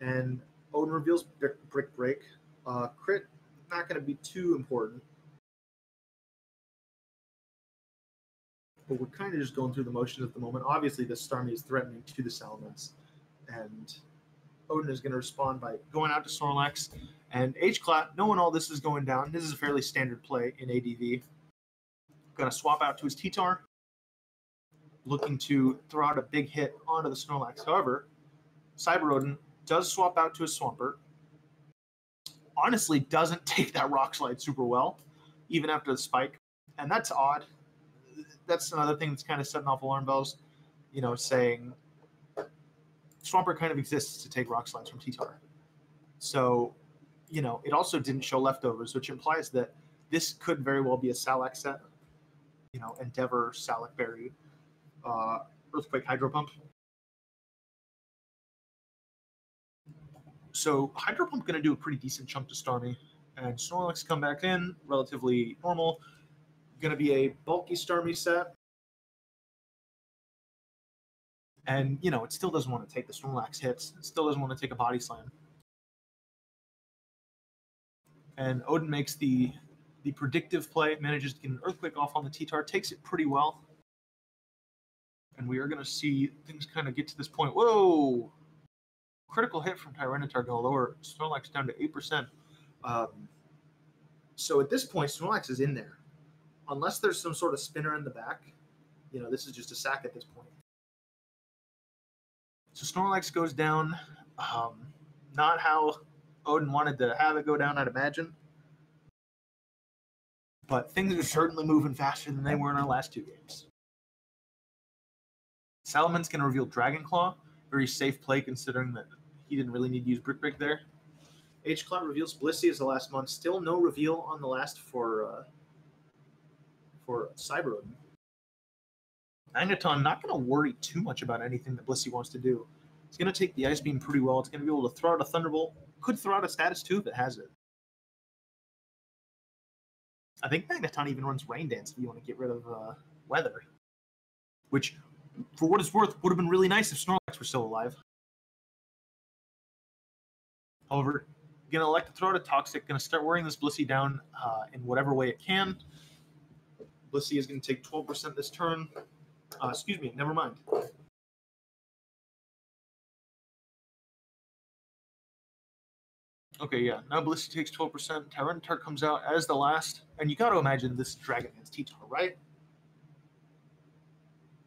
And Odin reveals Brick Break. Crit, not going to be too important. But we're kind of just going through the motions at the moment. Obviously, this Starmie is threatening to the Salamence. And Odin is going to respond by going out to Snorlax. And H-Clat, knowing all this is going down, this is a fairly standard play in ADV. Going to swap out to his T-Tar. Looking to throw out a big hit onto the Snorlax. However, Cyberodon does swap out to his Swampert. Honestly, doesn't take that Rock Slide super well, even after the spike. And that's odd. That's another thing that's kind of setting off alarm bells, you know, saying Swampert kind of exists to take Rock Slides from T-Tar. So, you know, it also didn't show leftovers, which implies that this could very well be a Salax set. You know, Endeavor, Salac Berry, Earthquake Hydro Pump. So Hydro Pump going to do a pretty decent chunk to Starmie. And Snorlax come back in, relatively normal. Going to be a bulky Starmie set. And, you know, it still doesn't want to take the Snorlax hits. It still doesn't want to take a Body Slam. And Odin makes the predictive play, manages to get an Earthquake off on the T-Tar, takes it pretty well. And we are going to see things kind of get to this point. Whoa! Critical hit from Tyranitar going to lower Snorlax down to 8%. So at this point, Snorlax is in there. Unless there's some sort of spinner in the back, you know, this is just a sack at this point. So Snorlax goes down. Not how Odin wanted to have it go down, I'd imagine. But things are certainly moving faster than they were in our last two games. Salaman's going to reveal Dragon Claw. Very safe play considering that he didn't really need to use Brick Break there. H-Cloud reveals Blissey as the last month. Still no reveal on the last for Cyberodon. Magneton not going to worry too much about anything that Blissey wants to do. It's going to take the Ice Beam pretty well. It's going to be able to throw out a Thunderbolt. Could throw out a Status too if it has it. I think Magneton even runs Rain Dance if you want to get rid of Weather. Which, for what it's worth, would have been really nice if Snorlax were still alive. However, going to elect to throw out a Toxic. Going to start wearing this Blissey down in whatever way it can. Blissey is going to take 12% this turn. Excuse me, never mind. Okay, yeah. Now Blissey takes 12%. Tyranitar comes out as the last. And you got to imagine this Dragon Dance T-Tar, right?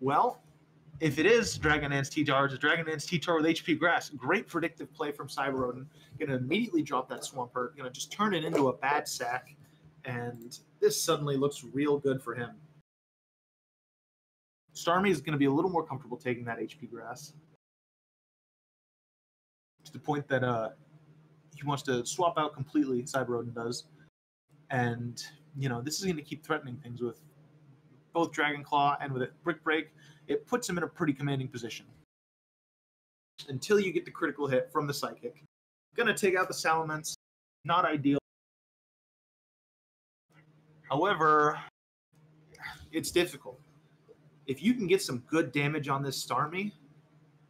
Well, if it is Dragonlance T-Tar, it's a Dragonlance T-Tar with HP Grass. Great predictive play from Cyberodon. Going to immediately drop that Swampert. Going to just turn it into a bad sack. And this suddenly looks real good for him. Starmie is going to be a little more comfortable taking that HP Grass. To the point that he wants to swap out completely, Cyberodon does. And, you know, this is going to keep threatening things with both Dragon Claw and with it Brick Break. It puts him in a pretty commanding position. Until you get the critical hit from the Psychic. Gonna take out the Salamence. Not ideal. However, it's difficult. If you can get some good damage on this Starmie,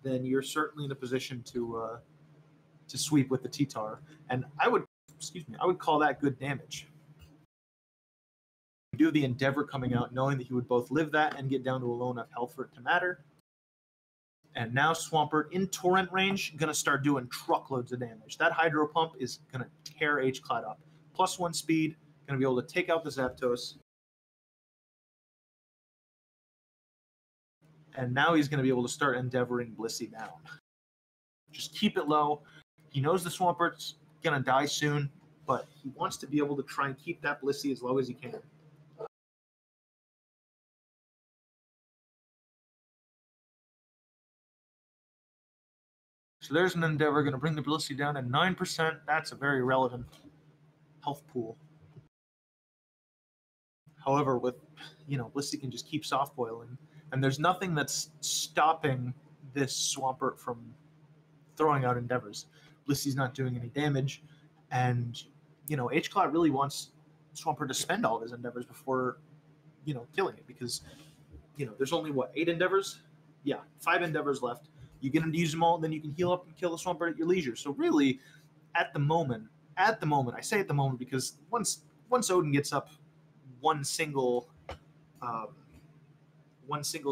then you're certainly in a position to sweep with the T-Tar. And I would call that good damage. Do the Endeavor coming out, knowing that he would both live that and get down to a low enough health for it to matter. And now Swampert in Torrent range, going to start doing truckloads of damage. That Hydro Pump is going to tear H-Cloud up. +1 speed, going to be able to take out the Zapdos. And now he's going to be able to start endeavoring Blissey down. Just keep it low. He knows the Swampert's going to die soon, but he wants to be able to try and keep that Blissey as low as he can. So there's an Endeavor going to bring the Blissey down at 9%. That's a very relevant health pool. However, with, you know, Blissey can just keep soft boiling. And there's nothing that's stopping this Swampert from throwing out Endeavors. Blissey's not doing any damage. And, you know, H-Cloud really wants Swampert to spend all of his Endeavors before, you know, killing it. Because, you know, there's only, what, 8 Endeavors? Yeah, 5 Endeavors left. You get him to use them all, and then you can heal up and kill the Swampert at your leisure. So really, at the moment, I say at the moment because once Odin gets up one single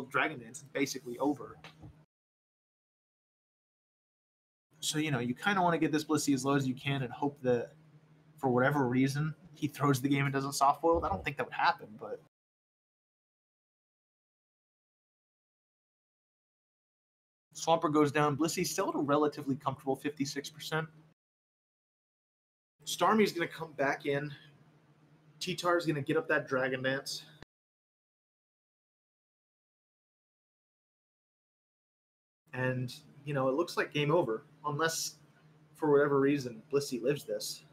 Dragon Dance, it's basically over. So, you know, you kind of want to get this Blissey as low as you can and hope that, for whatever reason, he throws the game and doesn't soft boil. I don't think that would happen, but... Swampert goes down. Blissey still at a relatively comfortable 56%. Starmie's going to come back in. T-Tar's going to get up that Dragon Dance. And, you know, it looks like game over. Unless, for whatever reason, Blissey lives this.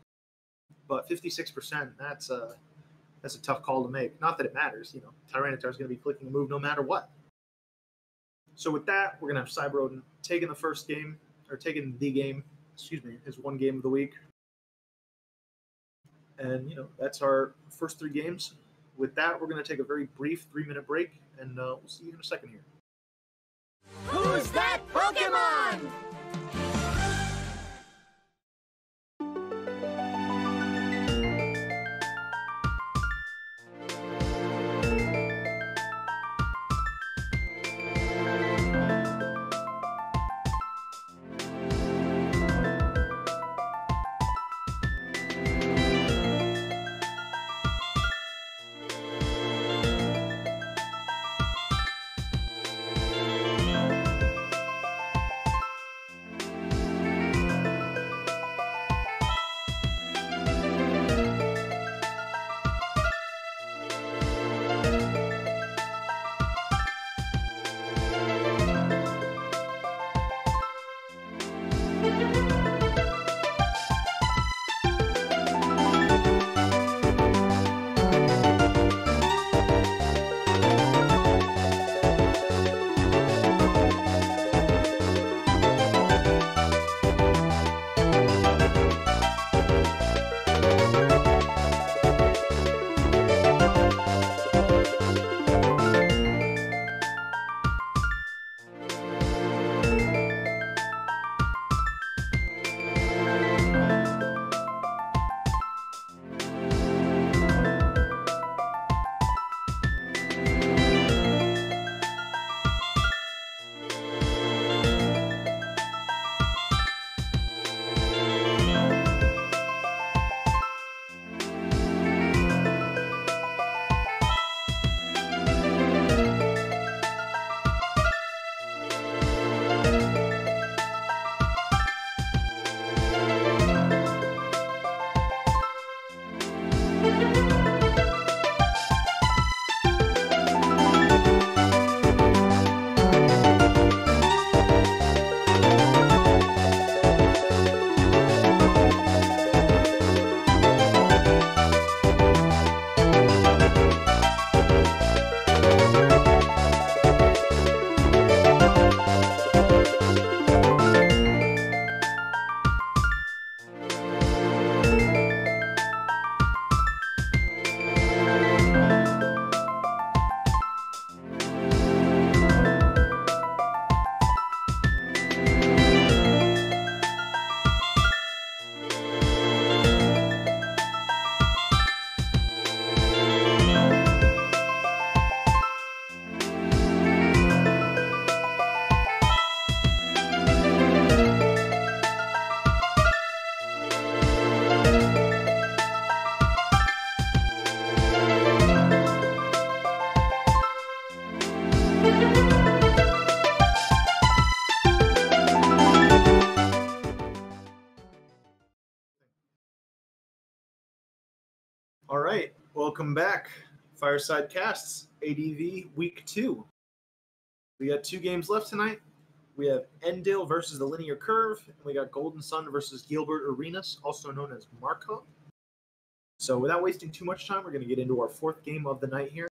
But 56%, that's a tough call to make. Not that it matters. You know, Tyranitar's going to be clicking a move no matter what. So with that, we're going to have Cyberodon taking the first game, or taking the game, his one game of the week. And, you know, that's our first 3 games. With that, we're going to take a very brief 3-minute break, and we'll see you in a second here. Who's that Pokemon? All right, welcome back. Fireside Casts, ADV Week 2. We got 2 games left tonight. We have Endale versus the Linear Curve, and we got Golden Sun versus Gilbert Arenas, also known as Marco. So without wasting too much time, we're going to get into our 4th game of the night here.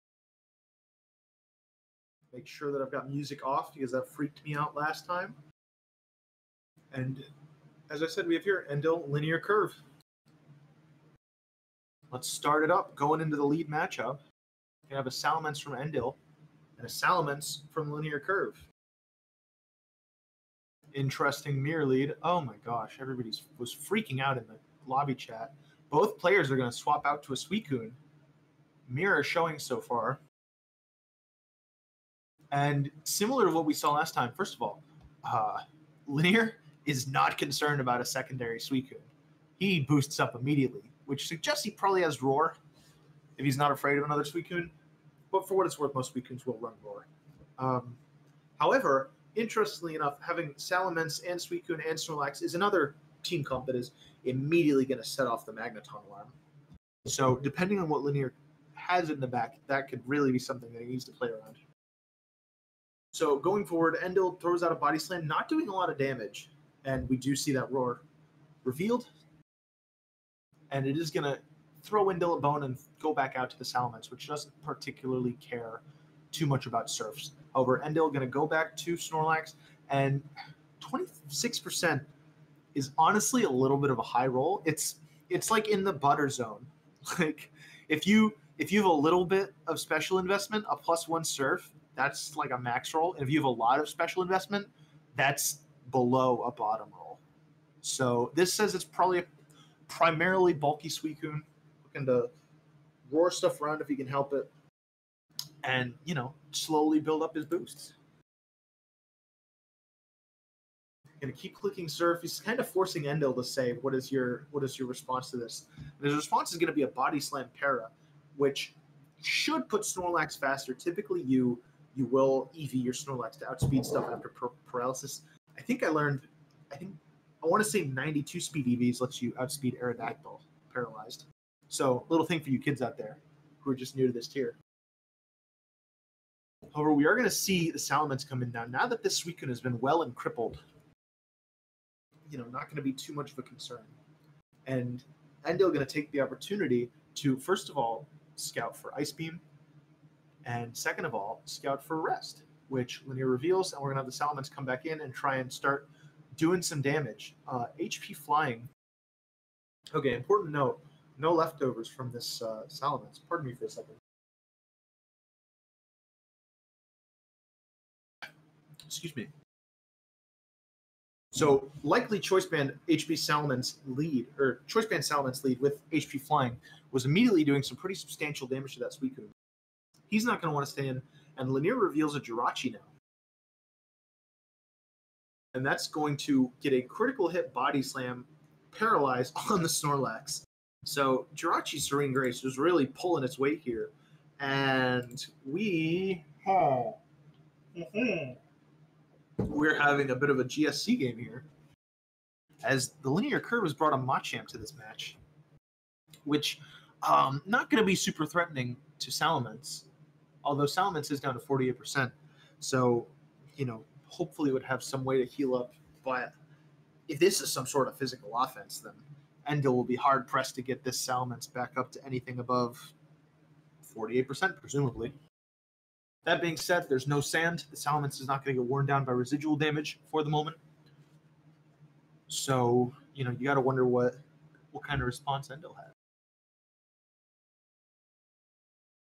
Make sure that I've got music off because that freaked me out last time. And as I said, we have here Endale Linear Curve. Let's start it up. Going into the lead matchup, we have a Salamence from Endale and a Salamence from Linear Curve. Interesting mirror lead. Oh my gosh, everybody was freaking out in the lobby chat. Both players are going to swap out to a Suicune. Mirror showing so far. And similar to what we saw last time, first of all, Linear is not concerned about a secondary Suicune. He boosts up immediately, which suggests he probably has Roar if he's not afraid of another Suicune. But for what it's worth, most Suicunes will run Roar. However, interestingly enough, having Salamence and Suicune and Snorlax is another team comp that is immediately going to set off the Magneton alarm. So depending on what Linear has in the back, that could really be something that he needs to play around. So going forward, Endale throws out a Body Slam, not doing a lot of damage. And we do see that Roar revealed. And it is going to throw Endale a bone and go back out to the Salamence, which doesn't particularly care too much about Surfs. However, Endale going to go back to Snorlax, and 26% is honestly a little bit of a high roll. It's like in the butter zone. Like if you have a little bit of special investment, a +1 Surf, that's like a max roll. And if you have a lot of special investment, that's below a bottom roll. So this says it's probably a primarily bulky Suicune, looking to roar stuff around if he can help it, and slowly build up his boosts. Gonna keep clicking Surf. He's kind of forcing Endale to say, what is your response to this? And his response is going to be a Body Slam Para, which should put Snorlax faster. Typically, you will EV your Snorlax to outspeed stuff after paralysis. I want to say 92 speed EVs lets you outspeed Aerodactyl paralyzed. So little thing for you kids out there who are just new to this tier. However, we are going to see the Salamence come in now that this Suicune has been well and crippled. Not going to be too much of a concern. And Endale going to take the opportunity to, first of all, scout for Ice Beam, and second of all, scout for Rest, which Linear reveals, and we're going to have the Salamence come back in and try and start doing some damage. HP flying. Okay, important note, no leftovers from this Salamence. Pardon me for a second. Excuse me. So likely Choice Band HP Salamence lead, or Choice Band Salamence lead with HP flying was immediately doing some pretty substantial damage to that Suicune. He's not going to want to stay in, and Linear reveals a Jirachi now. And that's going to get a critical hit Body Slam paralyzed on the Snorlax. So Jirachi Serene Grace was really pulling its weight here. And we're having a bit of a GSC game here, as the Linear Curve has brought a Machamp to this match, which not going to be super threatening to Salamence, although Salamence is down to 48%. So, hopefully it would have some way to heal up. But if this is some sort of physical offense, then Endale will be hard-pressed to get this Salamence back up to anything above 48%, presumably. That being said, there's no sand. The Salamence is not going to get worn down by residual damage for the moment. So, you got to wonder what kind of response Endale has.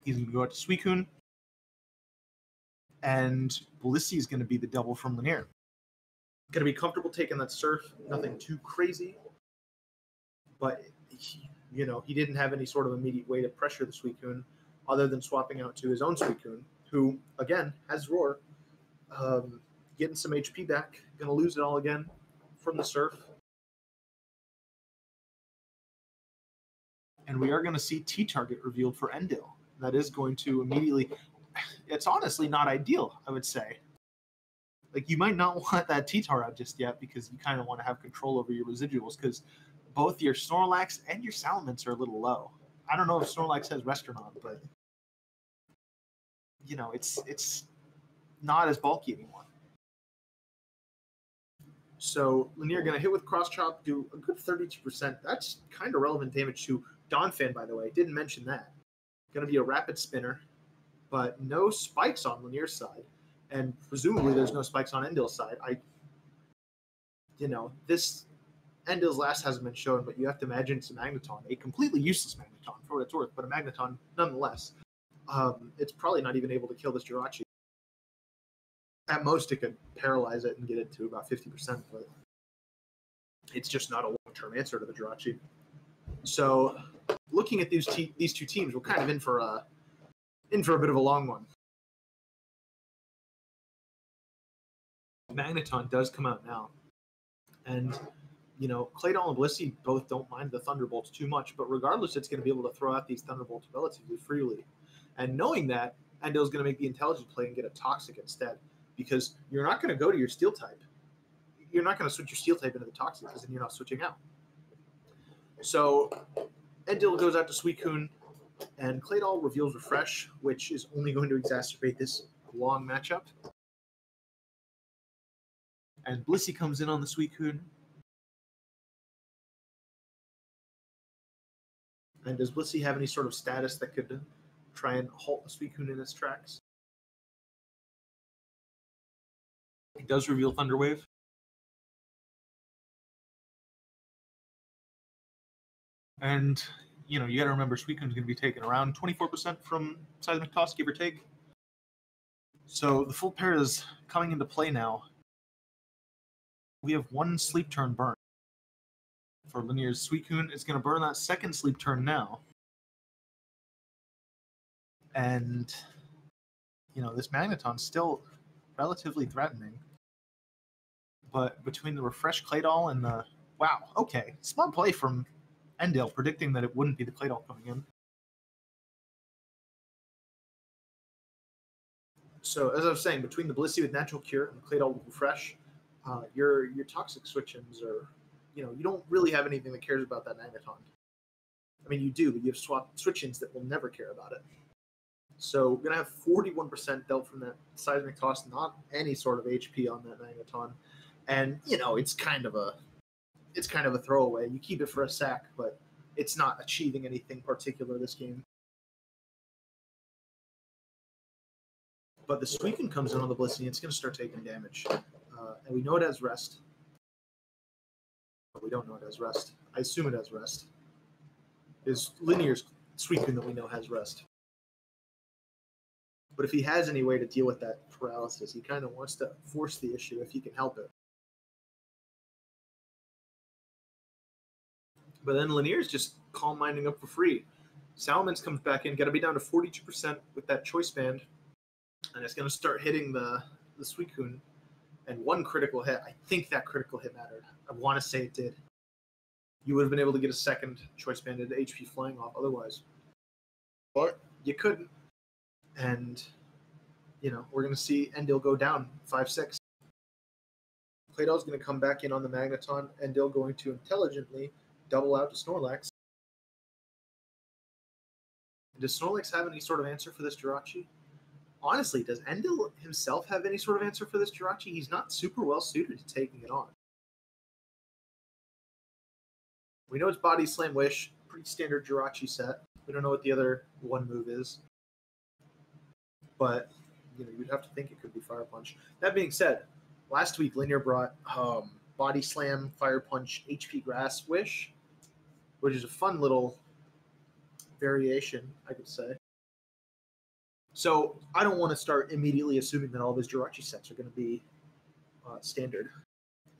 He's going to go out to Suicune. And Blissey is going to be the double from Linear. Going to be comfortable taking that Surf. Nothing too crazy. But, he didn't have any sort of immediate way to pressure the Suicune other than swapping out to his own Suicune, who, again, has Roar. Getting some HP back. Going to lose it all again from the Surf. And we are going to see T-Target revealed for Endale. That is going to immediately... It's honestly not ideal, I would say. Like, you might not want that T-Tar out just yet because you kind of want to have control over your residuals, because both your Snorlax and your Salamence are a little low. I don't know if Snorlax has rest or not, but you know, it's not as bulky anymore. So Lanier going to hit with Cross Chop, do a good 32%. That's kind of relevant damage to Donphan, by the way. Didn't mention that. Going to be a rapid spinner, but no spikes on Lanier's side. And presumably there's no spikes on Endil's side. This Endil's last hasn't been shown, but you have to imagine it's a Magneton, a completely useless Magneton for what it's worth, but a Magneton nonetheless. It's probably not even able to kill this Jirachi. At most, it could paralyze it and get it to about 50%, but it's just not a long-term answer to the Jirachi. So, looking at these two teams, we're kind of in for a bit of a long one. Magneton does come out now, and Claydol and Blissey both don't mind the Thunderbolts too much, but regardless, it's going to be able to throw out these Thunderbolts relatively freely. And knowing that, Endil's going to make the intelligent play and get a Toxic instead, because you're not going to go to your Steel type. You're not going to switch your Steel type into the Toxic, because then you're not switching out. So Endil goes out to Suicune, and Claydol reveals Refresh, which is only going to exacerbate this long matchup. And Blissey comes in on the Suicune. And does Blissey have any sort of status that could try and halt the Suicune in its tracks? It does reveal Thunder Wave. And, you got to remember Suicune's going to be taking around 24% from Seismic Toss, give or take. So the full pair is coming into play now. We have one Sleep Turn burn. For Lanier's Suicune, it's going to burn that second Sleep Turn now. And, this Magneton's still relatively threatening. But between the Refresh Claydol and the... Wow, okay. Smart play from Endil, predicting that it wouldn't be the Claydol coming in. So, as I was saying, between the Blissey with Natural Cure and the Claydol with Refresh, your Toxic switch-ins are... you don't really have anything that cares about that Magneton. I mean, you do, but you have switch-ins that will never care about it. So we're going to have 41% dealt from that Seismic Toss, not any sort of HP on that Magneton. And, it's kind of a throwaway. You keep it for a sack, but it's not achieving anything particular this game. But the Suicune comes in on the Blissey, and it's going to start taking damage. And we know it has Rest. But we don't know it has Rest. I assume it has Rest. Is Lanier's Suicune that we know has Rest. But if he has any way to deal with that paralysis, he kind of wants to force the issue if he can help it. But then Lanier's just calm minding up for free. Salamence comes back in, got to be down to 42% with that Choice Band. And it's going to start hitting the Suicune. And one critical hit, I think that critical hit mattered. I want to say it did. You would have been able to get a second Choice Banded HP flying off otherwise. But you couldn't. And, we're going to see Endil go down 5-6. Claydol's going to come back in on the Magneton. Endil going to intelligently double out to Snorlax. Does Snorlax have any sort of answer for this Jirachi? Honestly, does Endil himself have any sort of answer for this Jirachi? He's not super well suited to taking it on. We know it's Body Slam Wish, pretty standard Jirachi set. We don't know what the other one move is. But, you'd have to think it could be Fire Punch. That being said, last week Lanier brought Body Slam, Fire Punch, HP Grass Wish, which is a fun little variation, I could say. So I don't want to start immediately assuming that all of his Jirachi sets are going to be standard,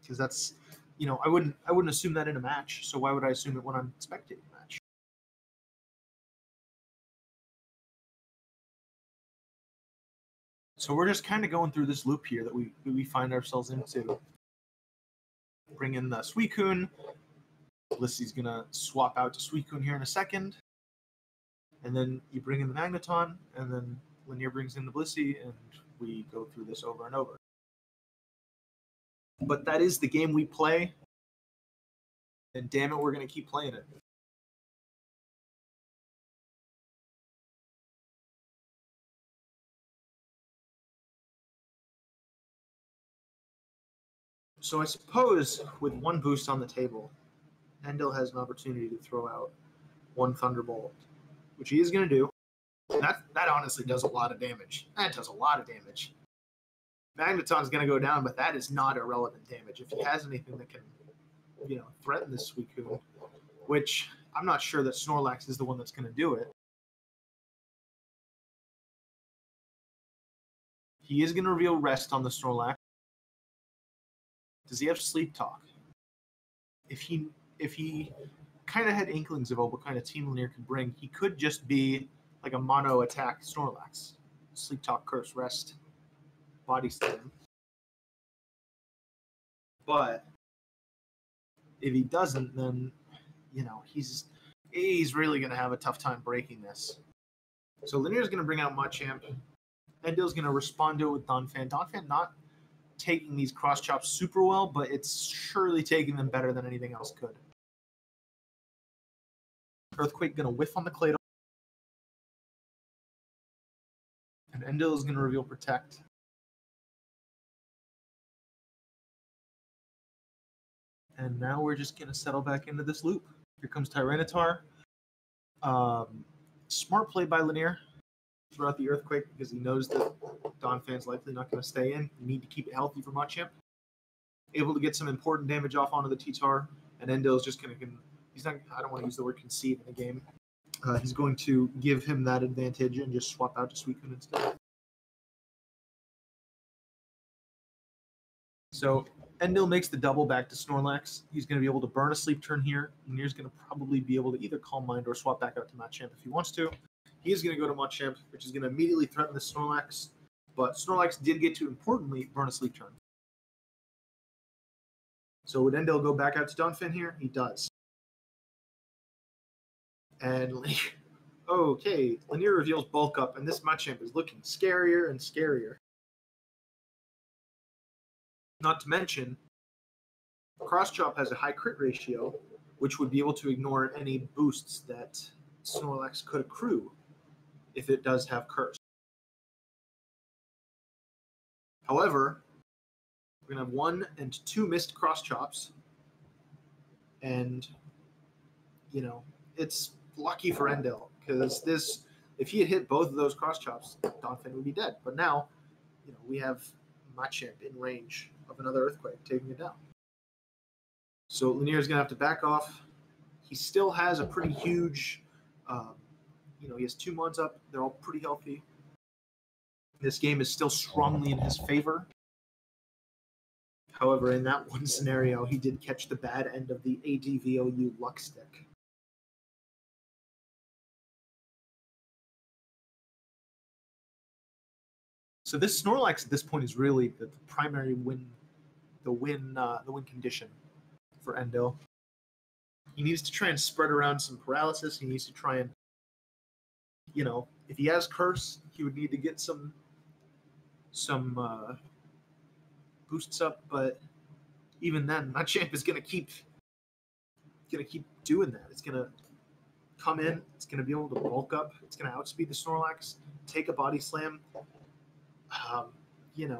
because that's, I wouldn't assume that in a match. So why would I assume it when I'm spectating a match? So we're just kind of going through this loop here that we find ourselves into. Bring in the Suicune. Blissey's gonna swap out to Suicune here in a second. And then you bring in the Magneton, and then Lanier brings in the Blissey, and we go through this over and over. But that is the game we play, and damn it, we're going to keep playing it. So I suppose with one boost on the table, Endil has an opportunity to throw out one Thunderbolt, which he is going to do. And that honestly does a lot of damage. That does a lot of damage. Magneton's going to go down, but that is not irrelevant damage. If he has anything that can, threaten this Suicune, which I'm not sure that Snorlax is the one that's going to do it. He is going to reveal Rest on the Snorlax. Does he have Sleep Talk? If he kind of had inklings of what kind of team Linear could bring, he could just be like a mono attack Snorlax. Sleep Talk, Curse, Rest, Body Slam. But if he doesn't, then he's really going to have a tough time breaking this. So Linear's going to bring out Machamp. Endil's going to respond to it with Donphan. Donphan not taking these cross chops super well, but it's surely taking them better than anything else could. Earthquake going to whiff on the Claydol. And Endil is going to reveal Protect. And now we're just going to settle back into this loop. Here comes Tyranitar. Smart play by Linear throughout the Earthquake because he knows that Donphan's likely not going to stay in. You need to keep it healthy for Machamp. Able to get some important damage off onto the T-Tar, and Endil's just going to... I don't want to use the word concede in the game. He's going to give him that advantage and just swap out to Suicune instead. So Endil makes the double back to Snorlax. He's going to be able to burn a Sleep Turn here. Linear's going to probably be able to either Calm Mind or swap back out to Machamp if he wants to. He is going to go to Machamp, which is going to immediately threaten the Snorlax. But Snorlax did get to, importantly, burn a Sleep Turn. So would Endil go back out to Donphan here? He does. And okay, Linear reveals Bulk Up, and this Machamp is looking scarier and scarier. Not to mention, Cross Chop has a high crit ratio, which would be able to ignore any boosts that Snorlax could accrue if it does have Curse. However, we're going to have 1 and 2 missed Cross Chops, and, it's lucky for Endil, because if he had hit both of those Cross Chops, Donphan would be dead. But now, we have Machamp in range of another Earthquake, taking it down. So Linear's going to have to back off. He still has a pretty huge, he has 2 mods up. They're all pretty healthy. This game is still strongly in his favor. However, in that one scenario, he did catch the bad end of the ADVOU luck stick. So this Snorlax at this point is really the primary win condition for Endil. He needs to try and spread around some paralysis. He needs to try and, if he has Curse, he would need to get some boosts up. But even then, Machamp is gonna keep doing that. It's gonna come in. It's gonna be able to bulk up. It's gonna outspeed the Snorlax. Take a Body Slam.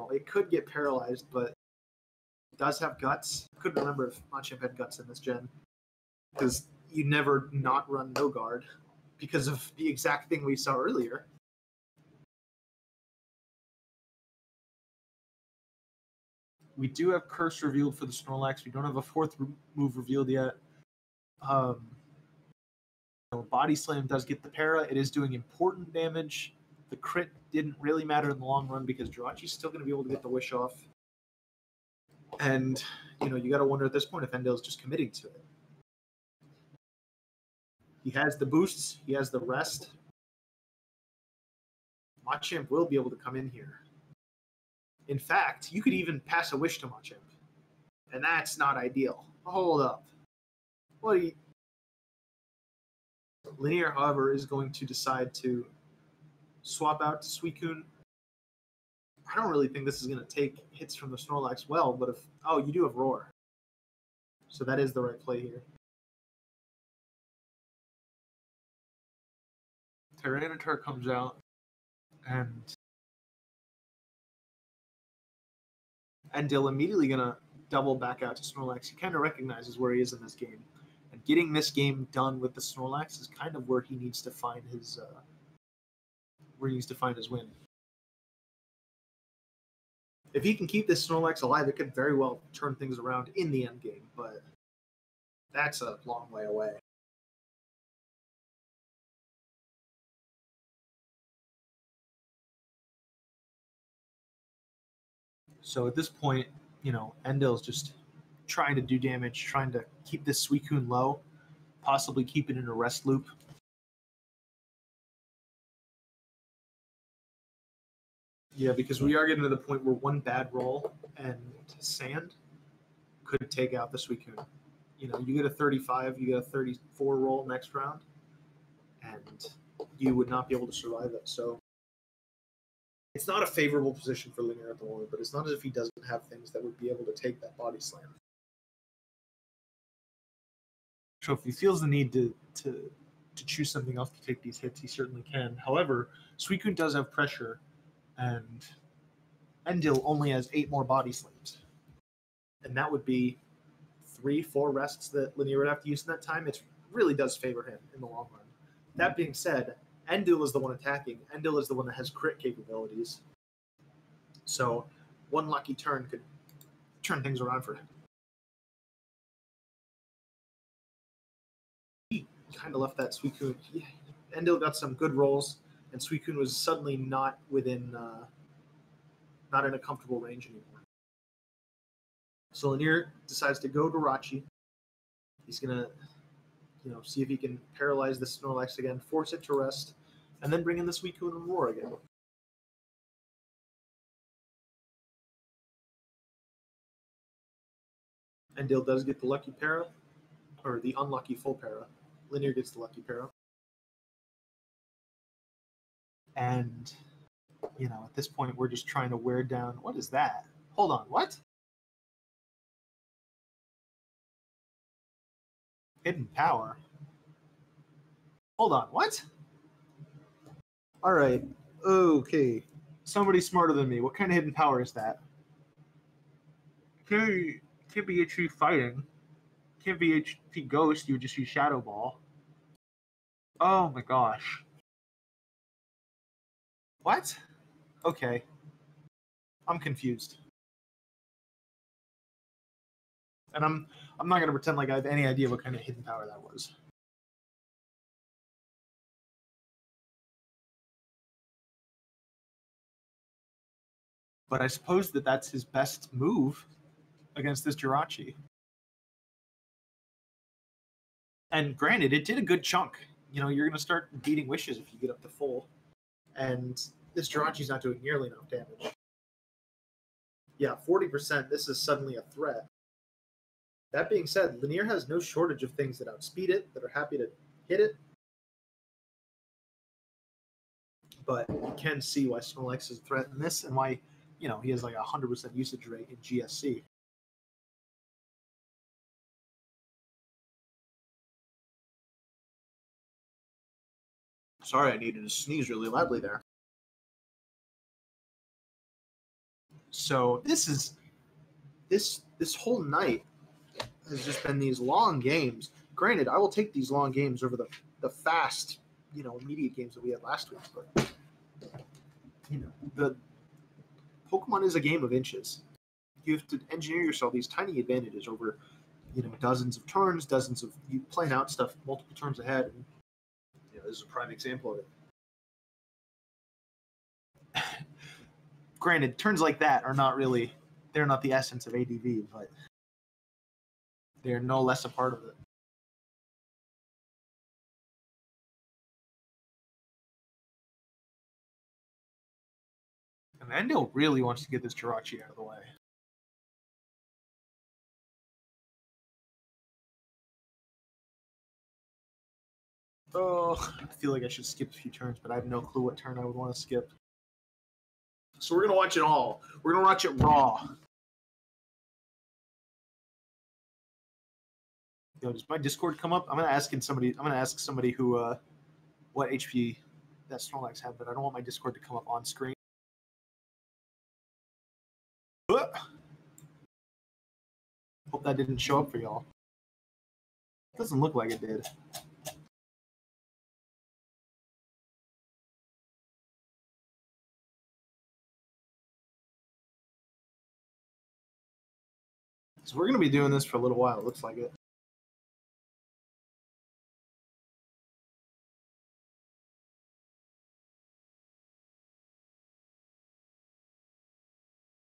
It could get paralyzed, but it does have Guts. I couldn't remember if Machamp had Guts in this gen, because you never not run No Guard because of the exact thing we saw earlier. We do have Curse revealed for the Snorlax. We don't have a 4th move revealed yet. Body Slam does get the para. It is doing important damage. The crit didn't really matter in the long run because Jirachi's still going to be able to get the Wish off. And, you got to wonder at this point if Endil's just committing to it. He has the boosts. He has the rest. Machamp will be able to come in here. In fact, you could even pass a Wish to Machamp. And that's not ideal. Hold up. Linear, however, is going to decide to swap out to Suicune. I don't really think this is going to take hits from the Snorlax well, but you do have Roar. So that is the right play here. Tyranitar comes out, and Endil immediately going to double back out to Snorlax. He kind of recognizes where he is in this game. And getting this game done with the Snorlax is kind of where he needs to find his win. If he can keep this Snorlax alive, it could very well turn things around in the end game, but that's a long way away. So at this point, Endill's just trying to do damage, trying to keep this Suicune low, possibly keep it in a rest loop. Yeah, because we are getting to the point where one bad roll and Sand could take out the Suicune. You get a 35, you get a 34 roll next round, and you would not be able to survive it. So it's not a favorable position for Linear at the moment, but it's not as if he doesn't have things that would be able to take that body slam. So if he feels the need to choose something else to take these hits, he certainly can. However, Suicune does have pressure, and Endill only has 8 more body slams. And that would be 3-4 rests that Linear would have to use in that time. It really does favor him in the long run. That being said, Endill is the one attacking. Endill is the one that has crit capabilities. So one lucky turn could turn things around for him. He kind of left that Suicune. Endill got some good rolls, and Suicune was suddenly not in a comfortable range anymore. So Lanier decides to go to Rachi. He's gonna, see if he can paralyze the Snorlax again, force it to rest, and then bring in the Suicune and roar again. Endill does get the lucky para, or the unlucky full para. Linear gets the lucky para. And, at this point, we're just trying to wear down. What is that? Hold on, what? Hidden power? Hold on, what? All right, okay. Somebody smarter than me. What kind of hidden power is that? Can't be HP fighting. Can't be HP ghost. You would just use Shadow Ball. Oh my gosh. What? Okay. I'm confused. And I'm not going to pretend like I have any idea what kind of hidden power that was. But I suppose that's his best move against this Jirachi. And granted, it did a good chunk. You're going to start beating wishes if you get up to full. And this Jirachi's not doing nearly enough damage. Yeah, 40%, this is suddenly a threat. That being said, Lanier has no shortage of things that outspeed it, that are happy to hit it. But you can see why Snorlax is a threat in this, and why, he has like a 100% usage rate in GSC. Sorry, I needed to sneeze really loudly there. So this whole night has just been these long games. Granted, I will take these long games over the fast, immediate games that we had last week. But the Pokemon is a game of inches. You have to engineer yourself these tiny advantages over, dozens of turns, dozens of you playing out stuff multiple turns ahead. And, this is a prime example of it. Granted, turns like that are they're not the essence of ADV, but they're no less a part of it. And Endill really wants to get this Jirachi out of the way. Oh, I feel like I should skip a few turns, but I have no clue what turn I would want to skip. So we're going to watch it all. We're going to watch it raw. Does my Discord come up? I'm going to ask somebody who what HP that Snorlax had, but I don't want my Discord to come up on screen. that didn't show up for y'all. Doesn't look like it did. So we're going to be doing this for a little while. It looks like it.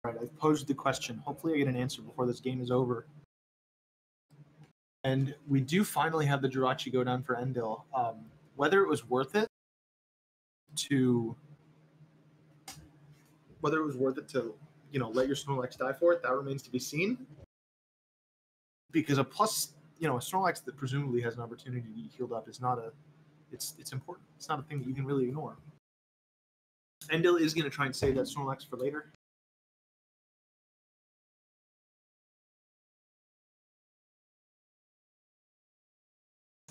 All right, I've posed the question. Hopefully I get an answer before this game is over. And we do finally have the Jirachi go down for Endil. Whether it was worth it to let your Snorlax die for it, that remains to be seen. Because a Snorlax that presumably has an opportunity to get healed up is not it's important. It's not a thing that you can really ignore. Endil is going to try and save that Snorlax for later.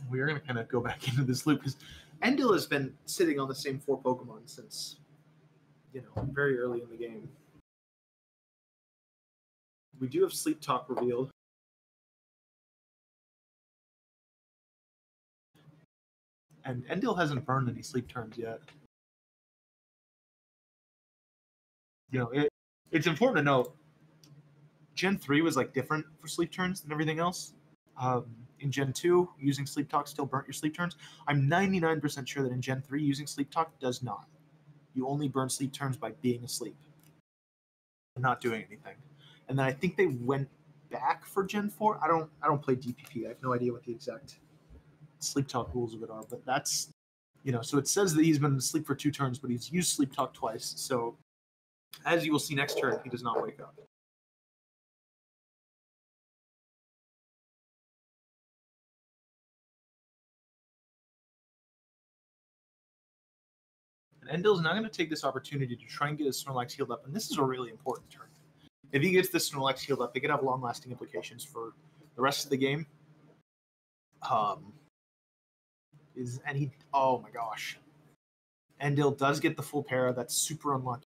We are going to kind of go back into this loop because Endil has been sitting on the same 4 Pokemon since, very early in the game. We do have Sleep Talk revealed. And Endil hasn't burned any sleep turns yet. It's important to note, Gen 3 was different for sleep turns than everything else. In Gen 2, using Sleep Talk still burnt your sleep turns. I'm 99% sure that in Gen 3, using Sleep Talk does not. You only burn sleep turns by being asleep and not doing anything. And then I think they went back for Gen 4. I don't play DPP. I have no idea what the exact Sleep Talk rules of it are, but that's, so it says that he's been asleep for 2 turns, but he's used Sleep Talk twice. So as you will see next turn, he does not wake up. And Endil's now going to take this opportunity to try and get his Snorlax healed up, and this is a really important turn. If he gets this Snorlax healed up, it could have long-lasting implications for the rest of the game. Oh my gosh. Endil does get the full para. That's super unlucky.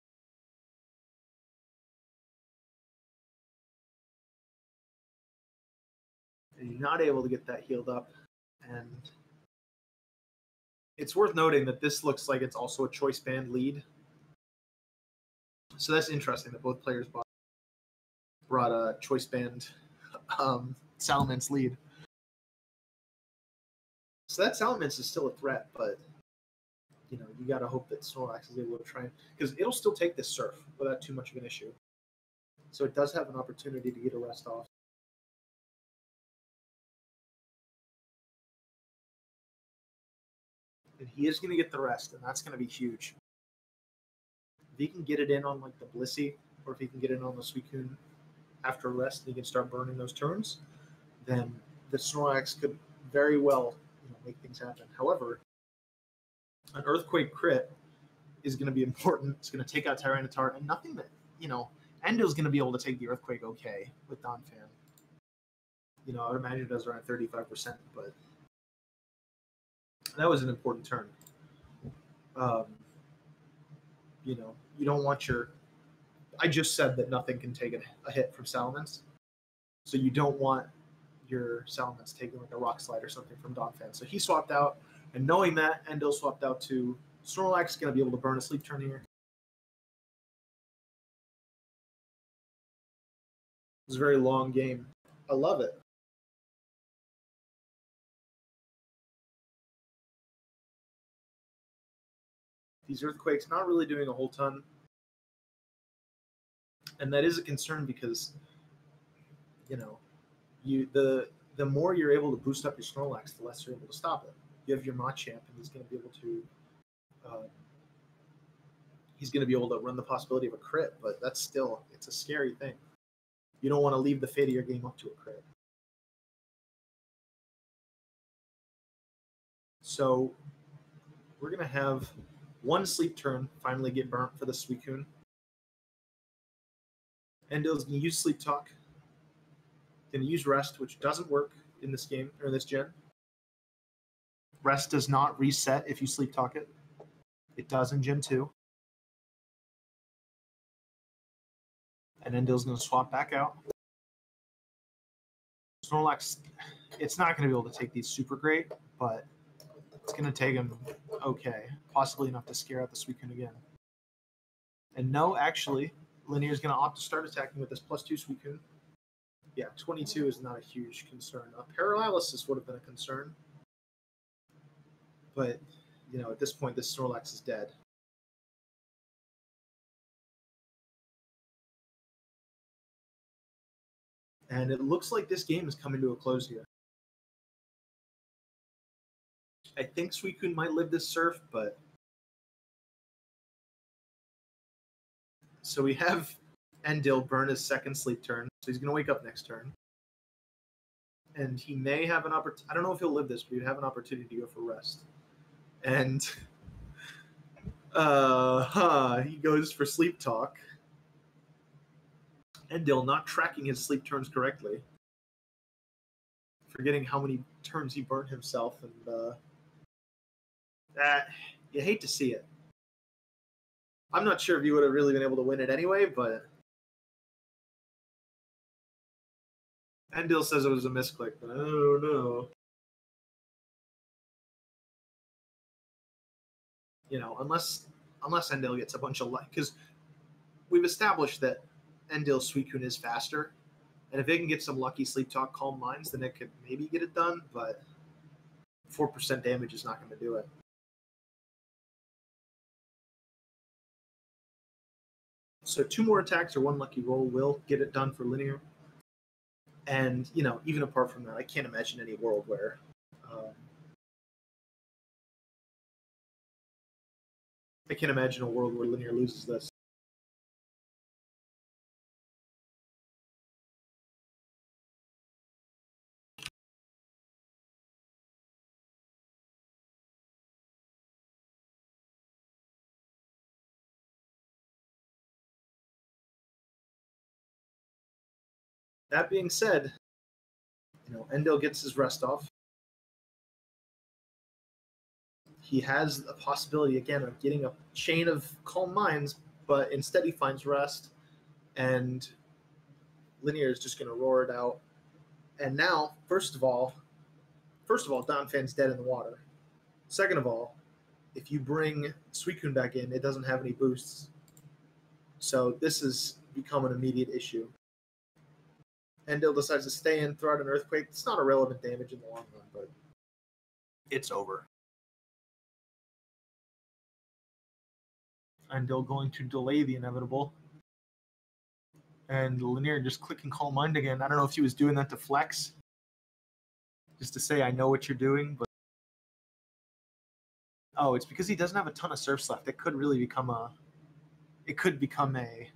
And you're not able to get that healed up. And it's worth noting that this looks like it's also a choice band lead. So that's interesting that both players brought a choice band Salamence lead. So that Salamence is still a threat, but you got to hope that Snorlax is able to try, because it'll still take this Surf without too much of an issue. So it does have an opportunity to get a rest off. And he is going to get the rest, and that's going to be huge. If he can get it in on the Blissey, or if he can get it on the Suicune after rest, and he can start burning those turns, then the Snorlax could very well make things happen. However, an Earthquake crit is going to be important. It's going to take out Tyranitar, and nothing that, Endil's going to be able to take the Earthquake okay with Donphan. I would imagine it does around 35%, but that was an important turn. You don't want your... I just said that nothing can take a hit from Salamence, so you don't want your Salamence taking a Rock Slide or something from Donphan. So he swapped out, and knowing that, Endil swapped out to Snorlax, going to be able to burn a sleep turn here. It was a very long game. I love it. These Earthquakes not really doing a whole ton. And that is a concern because, the more you're able to boost up your Snorlax, the less you're able to stop it. You have your Machamp, and he's going to be able to run the possibility of a crit, but it's a scary thing. You don't want to leave the fate of your game up to a crit. So we're going to have one sleep turn finally get burnt for the Suicune. Endil's going to use Sleep Talk. Going to use Rest, which doesn't work in this game, or this gen. Rest does not reset if you Sleep Talk it. It does in Gen 2. And Endil's going to swap back out. Snorlax, it's not going to be able to take these super great, but it's going to take him okay. Possibly enough to scare out the Suicune again. And no, actually, Linear is going to opt to start attacking with this +2 Suicune. Yeah, 22 is not a huge concern. Paralysis would have been a concern. But, you know, at this point, this Snorlax is dead. And it looks like this game is coming to a close here. I think Suicune might live this Surf, but... So we have Endil burn his second sleep turn, so he's going to wake up next turn. And he may have an opportunity... I don't know if he'll live this, but he'd have an opportunity to go for rest. And... he goes for Sleep Talk. Endil not tracking his sleep turns correctly. Forgetting how many turns he burnt himself, and you hate to see it. I'm not sure if you would have really been able to win it anyway, but Endil says it was a misclick, but I don't know. You know, unless Endil gets a bunch of luck, because we've established that Endil Suicune is faster, and if they can get some lucky Sleep Talk Calm Minds, then it could maybe get it done, but 4% damage is not going to do it. So 2 more attacks or 1 lucky roll will get it done for Linear. And, you know, even apart from that, I can't imagine any world where Linear loses this. That being said, you know, Endil gets his rest off. He has a possibility, again, of getting a chain of Calm Minds, but instead he finds rest, and Linear is just going to roar it out. And now, first of all, Donphan's dead in the water. Second of all, if you bring Suicune back in, it doesn't have any boosts. So this has become an immediate issue. Endil decides to stay in, throw out an Earthquake. It's not irrelevant damage in the long run, but It's over. Endil going to delay the inevitable. And Linear just clicking Calm Mind again. I don't know if he was doing that to flex. Just to say, I know what you're doing, but... Oh, it's because he doesn't have a ton of Surfs left. It could really become a... It could become a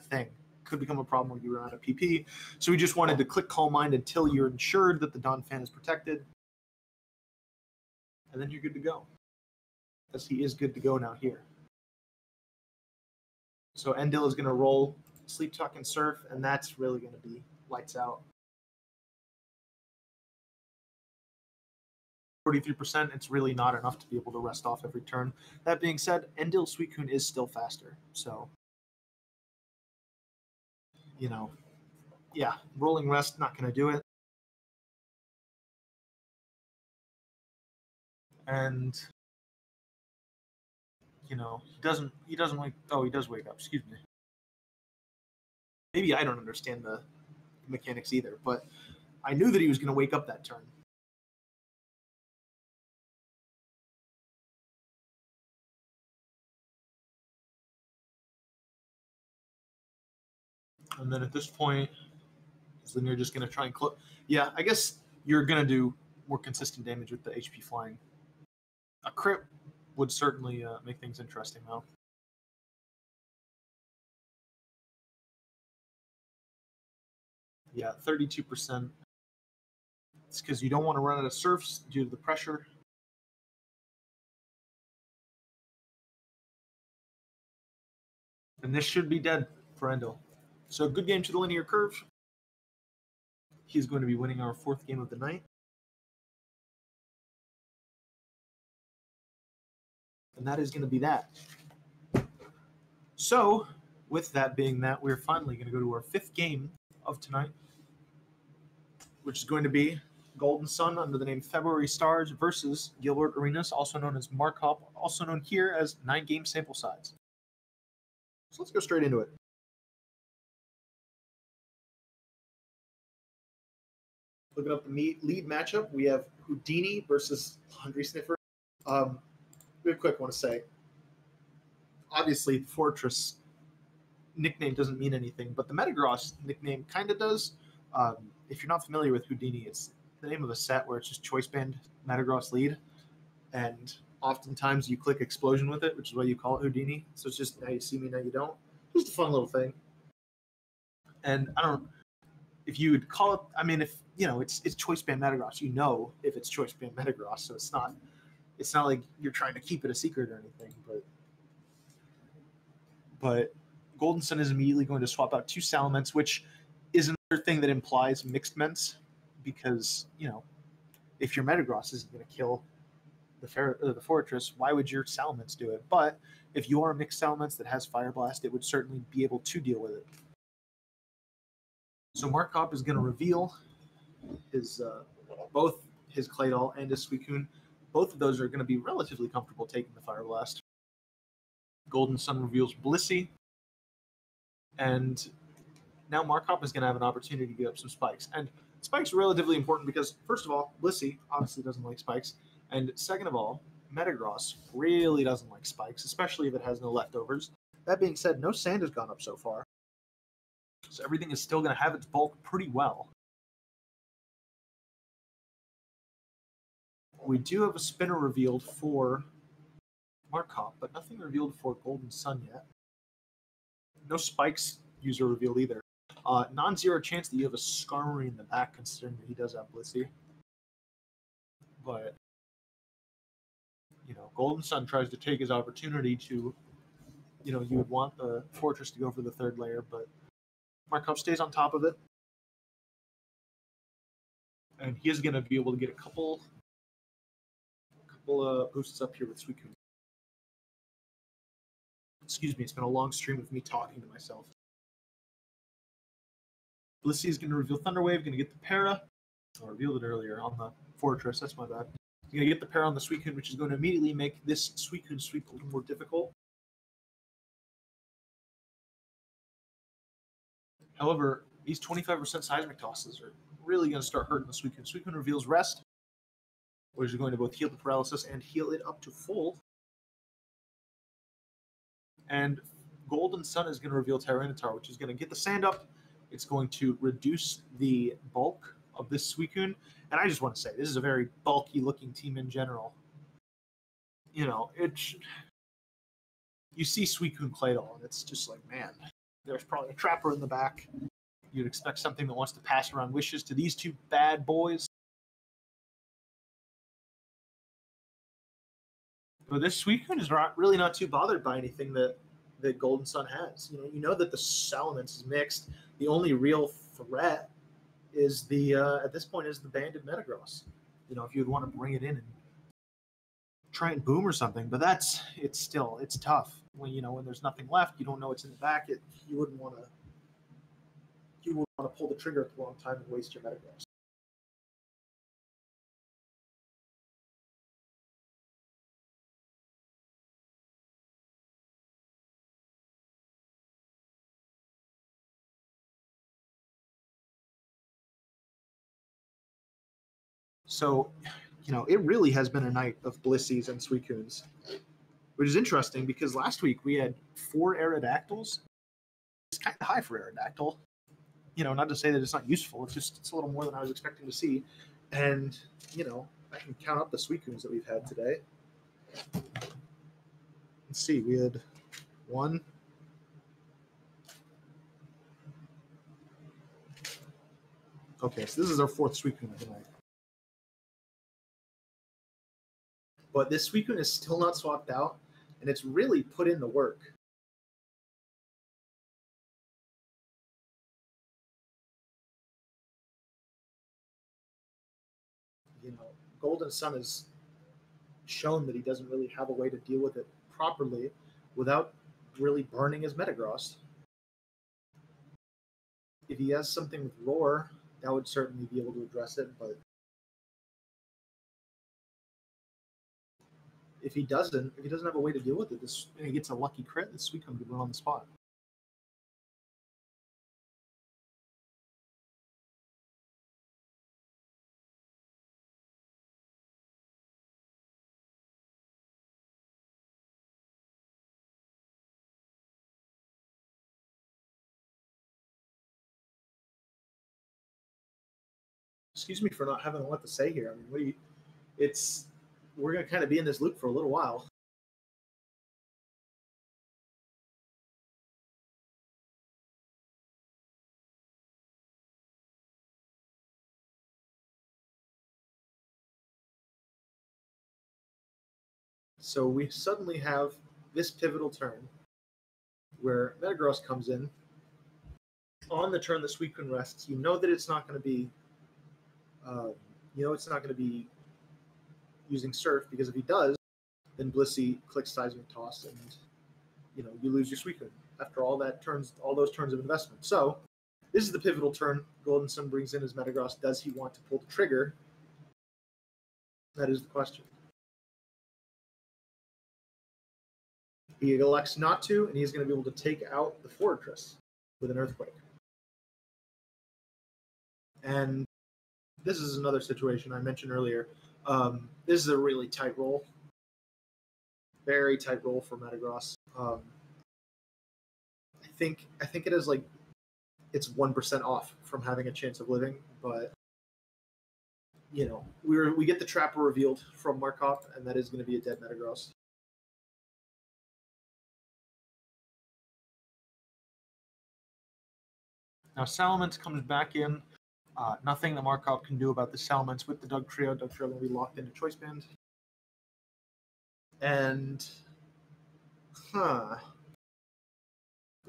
thing. Could become a problem when you run out of PP. So we just wanted to click Calm Mind until you're ensured that the Donphan is protected. And then you're good to go. Because he is good to go now here. So Endil is going to roll Sleep Talk and Surf, and that's really going to be lights out. 43%, it's really not enough to be able to rest off every turn. That being said, Endil Suicune is still faster. So, you know, yeah, rolling rest, not going to do it. And, you know, he doesn't wake, oh, he does wake up, excuse me. Maybe I don't understand the mechanics either, but I knew that he was going to wake up that turn. And then at this point, is Linear just going to try and close? Yeah, I guess you're going to do more consistent damage with the HP flying. A crit would certainly make things interesting, though. Yeah, 32%. It's because you don't want to run out of Surfs due to the pressure. And this should be dead for Endil. So good game to the Linear Curve. He's going to be winning our 4th game of the night. And that is going to be that. So, with that being that, we're finally going to go to our 5th game of tonight. which is going to be Golden Sun under the name February Stars versus Gilbert Arenas, also known as Markop, also known here as 9-game sample size. So let's go straight into it. Looking up the lead matchup, we have Houdini versus Laundry Sniffer. Real quick, I want to say, obviously, the Fortress nickname doesn't mean anything, but the Metagross nickname kind of does. If you're not familiar with Houdini, it's the name of a set where it's just Choice Band Metagross lead, and oftentimes you click Explosion with it, which is why you call it Houdini. So it's just now you see me, now you don't. Just a fun little thing. And I don't know if you would call it. I mean, if you know it's Choice Band Metagross, you know if it's Choice Band Metagross, so it's not like you're trying to keep it a secret or anything. But Golden Sun is immediately going to swap out 2 Salamence, which is another thing that implies mixed ments, because if your Metagross isn't going to kill the Fortress, why would your Salamence do it? But if you are a mixed Salamence that has Fire Blast, it would certainly be able to deal with it. So Markop is going to reveal his both his Claydol and his Suicune. Both of those are going to be relatively comfortable taking the Fire Blast. Golden Sun reveals Blissey, and now Markop is going to have an opportunity to get up some Spikes. And Spikes are relatively important because, first of all, Blissey obviously doesn't like Spikes, and second of all, Metagross really doesn't like Spikes, especially if it has no leftovers. That being said, no sand has gone up so far, so everything is still going to have its bulk pretty well. We do have a spinner revealed for Markop, but nothing revealed for Golden Sun yet. No Spikes user revealed either. Non-zero chance that you have a Skarmory in the back, considering that he does have Blissey. But, Golden Sun tries to take his opportunity to, you would want the Fortress to go for the 3rd layer, but Markop stays on top of it. And he is going to be able to get a couple boosts up here with Suicune. Excuse me, it's been a long stream of me talking to myself. Blissey is going to reveal Thunder Wave, going to get the Para. I revealed it earlier on the Fortress, that's my bad. He's going to get the Para on the Suicune, which is going to immediately make this Suicune sweep a little more difficult. However, these 25% Seismic Tosses are really going to start hurting the Suicune. Suicune reveals Rest, which is going to both heal the paralysis and heal it up to full. And Golden Sun is going to reveal Tyranitar, which is going to get the sand up. It's going to reduce the bulk of this Suicune. And I just want to say, this is a very bulky-looking team in general. You see Suicune Claydol, and it's just like, man, there's probably a Trapper in the back. You'd expect something that wants to pass around wishes to these 2 bad boys. But this Suicune is really not too bothered by anything that Golden Sun has. You know that the Salamence is mixed. The only real threat is at this point is the banded Metagross. If you'd want to bring it in and try and boom or something, but it's tough when there's nothing left. You don't know what's in the back. You wouldn't want to pull the trigger at the wrong time and waste your Metagross. So, it really has been a night of Blisseys and Suicunes, which is interesting because last week we had 4 Aerodactyls. It's kind of high for Aerodactyl. Not to say that it's not useful. It's a little more than I was expecting to see. And, I can count up the Suicunes that we've had today. Let's see. We had 1. Okay, so this is our 4th Suicune of the night. But this Suicune is still not swapped out, and it's really put in the work. Golden Sun has shown that he doesn't really have a way to deal with it properly without really burning his Metagross. If he has something with Roar, that would certainly be able to address it. But if he doesn't have a way to deal with it, and he gets a lucky crit, this Suicune could run on the spot. Excuse me for not having a lot to say here. I mean, we're going to kind of be in this loop for a little while. So we suddenly have this pivotal turn where Metagross comes in. On the turn the Suicune rests, you know that it's not going to be using Surf, because if he does, then Blissey clicks Seismic Toss, and you lose your Suicune after all those turns of investment. So this is the pivotal turn. Golden Sun brings in his Metagross. Does he want to pull the trigger? That is the question. He elects not to, and he's going to be able to take out the Fortress with an Earthquake. And this is another situation I mentioned earlier. This is a really tight roll. Very tight roll for Metagross. I think it is like it's 1% off from having a chance of living, but we get the Trapper revealed from Markov, and that is going to be a dead Metagross. Now Salamence comes back in. Nothing that Markov can do about the Salamence with the Dugtrio. Dugtrio going to be locked into Choice Band. And, we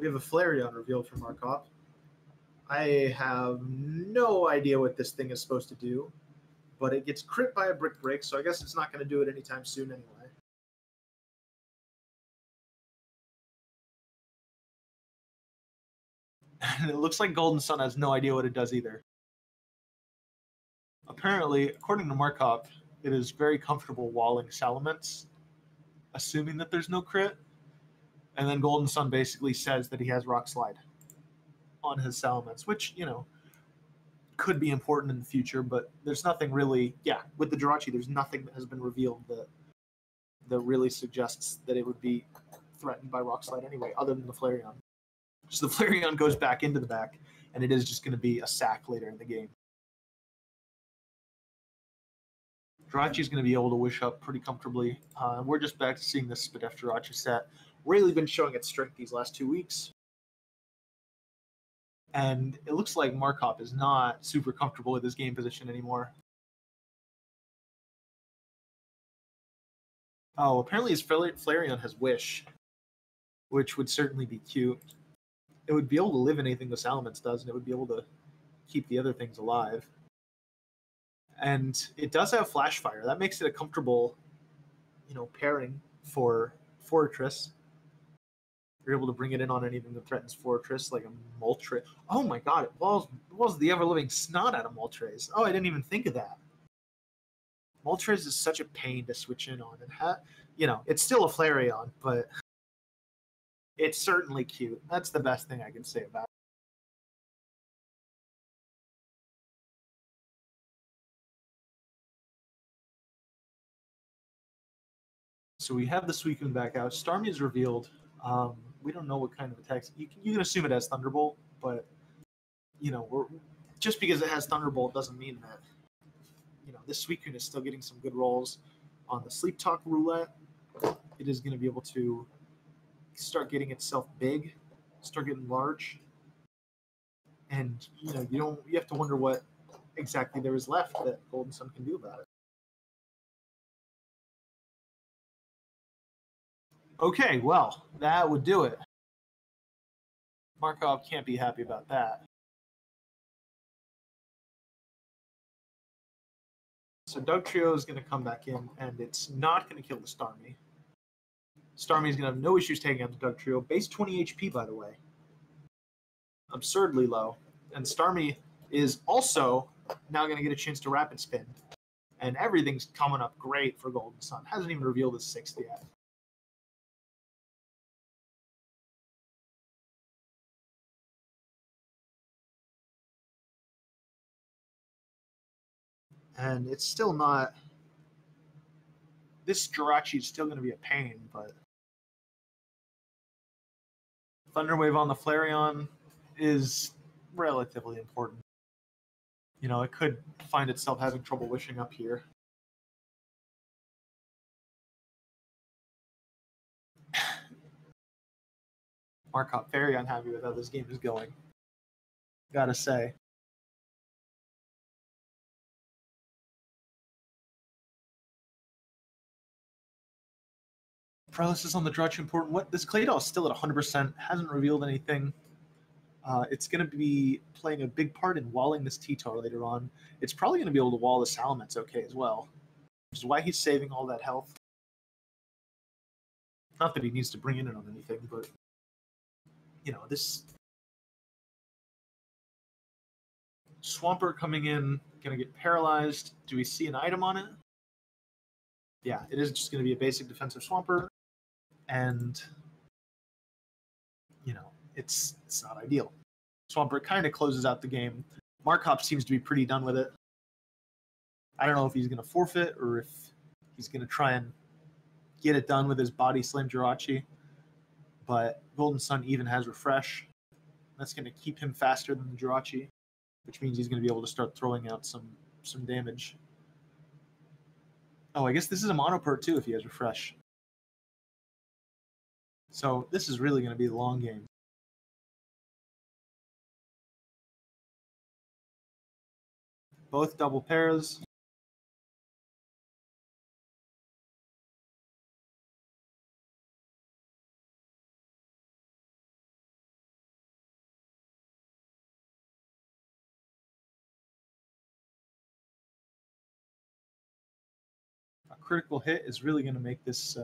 have a Flareon revealed from Markov. I have no idea what this thing is supposed to do, but it gets crit by a Brick Break, so I guess it's not going to do it anytime soon anyway. And it looks like Golden Sun has no idea what it does either. Apparently, according to Markov, it is very comfortable walling Salamence, assuming that there's no crit. And then Golden Sun basically says that he has Rock Slide on his Salamence, which, could be important in the future, but there's nothing really, with the Jirachi, there's nothing that has been revealed that really suggests that it would be threatened by Rock Slide anyway, other than the Flareon. So the Flareon goes back into the back, and it is just going to be a sack later in the game. Jirachi is going to be able to wish up pretty comfortably. We're just back to seeing this Spadef Jirachi set. Really been showing its strength these last 2 weeks. And it looks like Markov is not super comfortable with his game position anymore. Oh, apparently his Flareon has Wish, which would certainly be cute. It would be able to live in anything the Salamence does, and it would be able to keep the other things alive. And it does have Flash Fire. That makes it a comfortable, pairing for Fortress. You're able to bring it in on anything that threatens Fortress, like a Moltres. Oh my god, it walls the ever-living snot out of Moltres. Oh, I didn't even think of that. Moltres is such a pain to switch in on. And it's still a Flareon, but it's certainly cute. That's the best thing I can say about it. So we have the Suicune back out. Starmie is revealed. We don't know what kind of attacks. You can assume it has Thunderbolt, but just because it has Thunderbolt doesn't mean that this Suicune is still getting some good rolls on the Sleep Talk Roulette. It is going to be able to start getting itself big, start getting large, and you have to wonder what exactly there is left that Golden Sun can do about it. Okay, well, that would do it. Markov can't be happy about that. So Dugtrio is going to come back in, and it's not going to kill the Starmie. Starmie is going to have no issues taking out the Dugtrio. Base 20 HP, by the way. Absurdly low. And Starmie is also now going to get a chance to rapid spin. And everything's coming up great for Golden Sun. Hasn't even revealed his 6th yet. And it's still not... This Jirachi is still going to be a pain, but... Thunderwave on the Flareon is relatively important. You know, it could find itself having trouble wishing up here. Markop very unhappy with how this game is going. Gotta say. Paralysis on the Jirachi important. What? This Claydol is still at 100%. Hasn't revealed anything. It's going to be playing a big part in walling this T-Tar later on. It's probably going to be able to wall the Salamence okay as well, which is why he's saving all that health. Not that he needs to bring in it on anything, but, you know, this... Swampert coming in, going to get paralyzed. Do we see an item on it? Yeah, it is just going to be a basic defensive Swampert. And, you know, it's not ideal. Swampert kind of closes out the game. Markop seems to be pretty done with it. I don't know if he's going to forfeit or if he's going to try and get it done with his Body Slam Jirachi. But Golden Sun even has Refresh. That's going to keep him faster than the Jirachi, which means he's going to be able to start throwing out some damage. Oh, I guess this is a Monopert too if he has Refresh. So this is really going to be the long game. Both double pairs. A critical hit is really going to make this,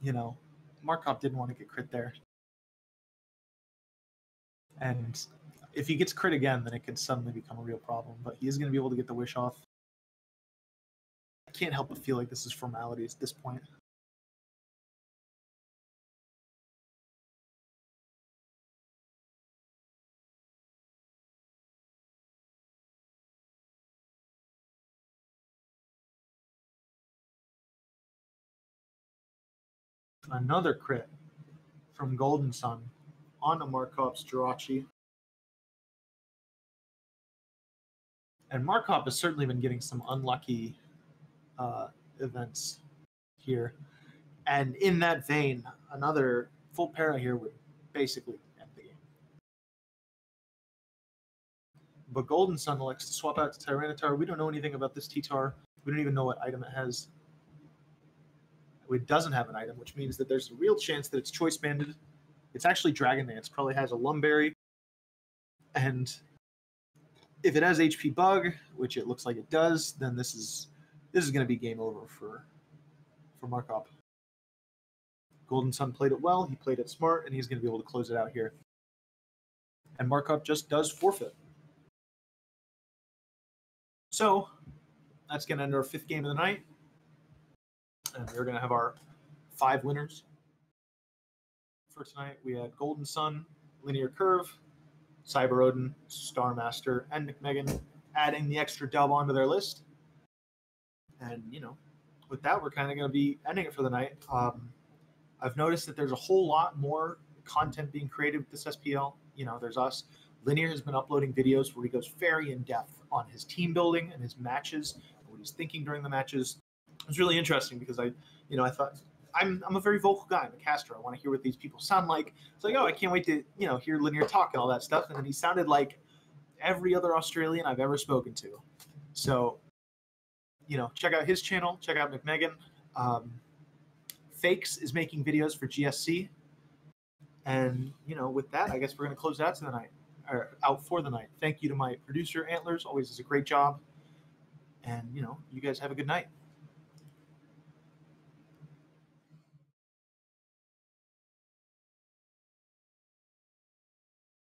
you know, Markov didn't want to get crit there. And if he gets crit again, then it could suddenly become a real problem. But he is going to be able to get the wish off. I can't help but feel like this is formalities at this point. Another crit from Golden Sun on a Markov's Jirachi. And Markov has certainly been getting some unlucky events here. And in that vein, another full para here would basically end the game. But Golden Sun elects to swap out to Tyranitar. We don't know anything about this T-Tar. We don't even know what item it has. It doesn't have an item, which means that there's a real chance that it's choice banded. It's actually Dragon Dance. Probably has a Lumberry. And if it has HP Bug, which it looks like it does, then this is going to be game over for Markop. Golden Sun played it well. He played it smart, and he's going to be able to close it out here. And Markop just does forfeit. So that's going to end our 5th game of the night. And we're going to have our 5 winners for tonight. We had Golden Sun, Linear Curve, Cyber Odin, Star Master, and McMegan adding the extra dub onto their list. And, you know, with that, we're kind of going to be ending it for the night. I've noticed that there's a whole lot more content being created with this SPL. You know, there's us. Linear has been uploading videos where he goes very in-depth on his team building and his matches, and what he's thinking during the matches. It was really interesting because I thought I'm a very vocal guy. I'm a caster. I want to hear what these people sound like. It's like, oh, I can't wait to, hear Linear talk and all that stuff. And then he sounded like every other Australian I've ever spoken to. So, check out his channel. Check out McMegan. Fakes is making videos for GSC. And, with that, I guess we're going to close out for the night. Thank you to my producer, Antlers. Always does a great job. And, you guys have a good night.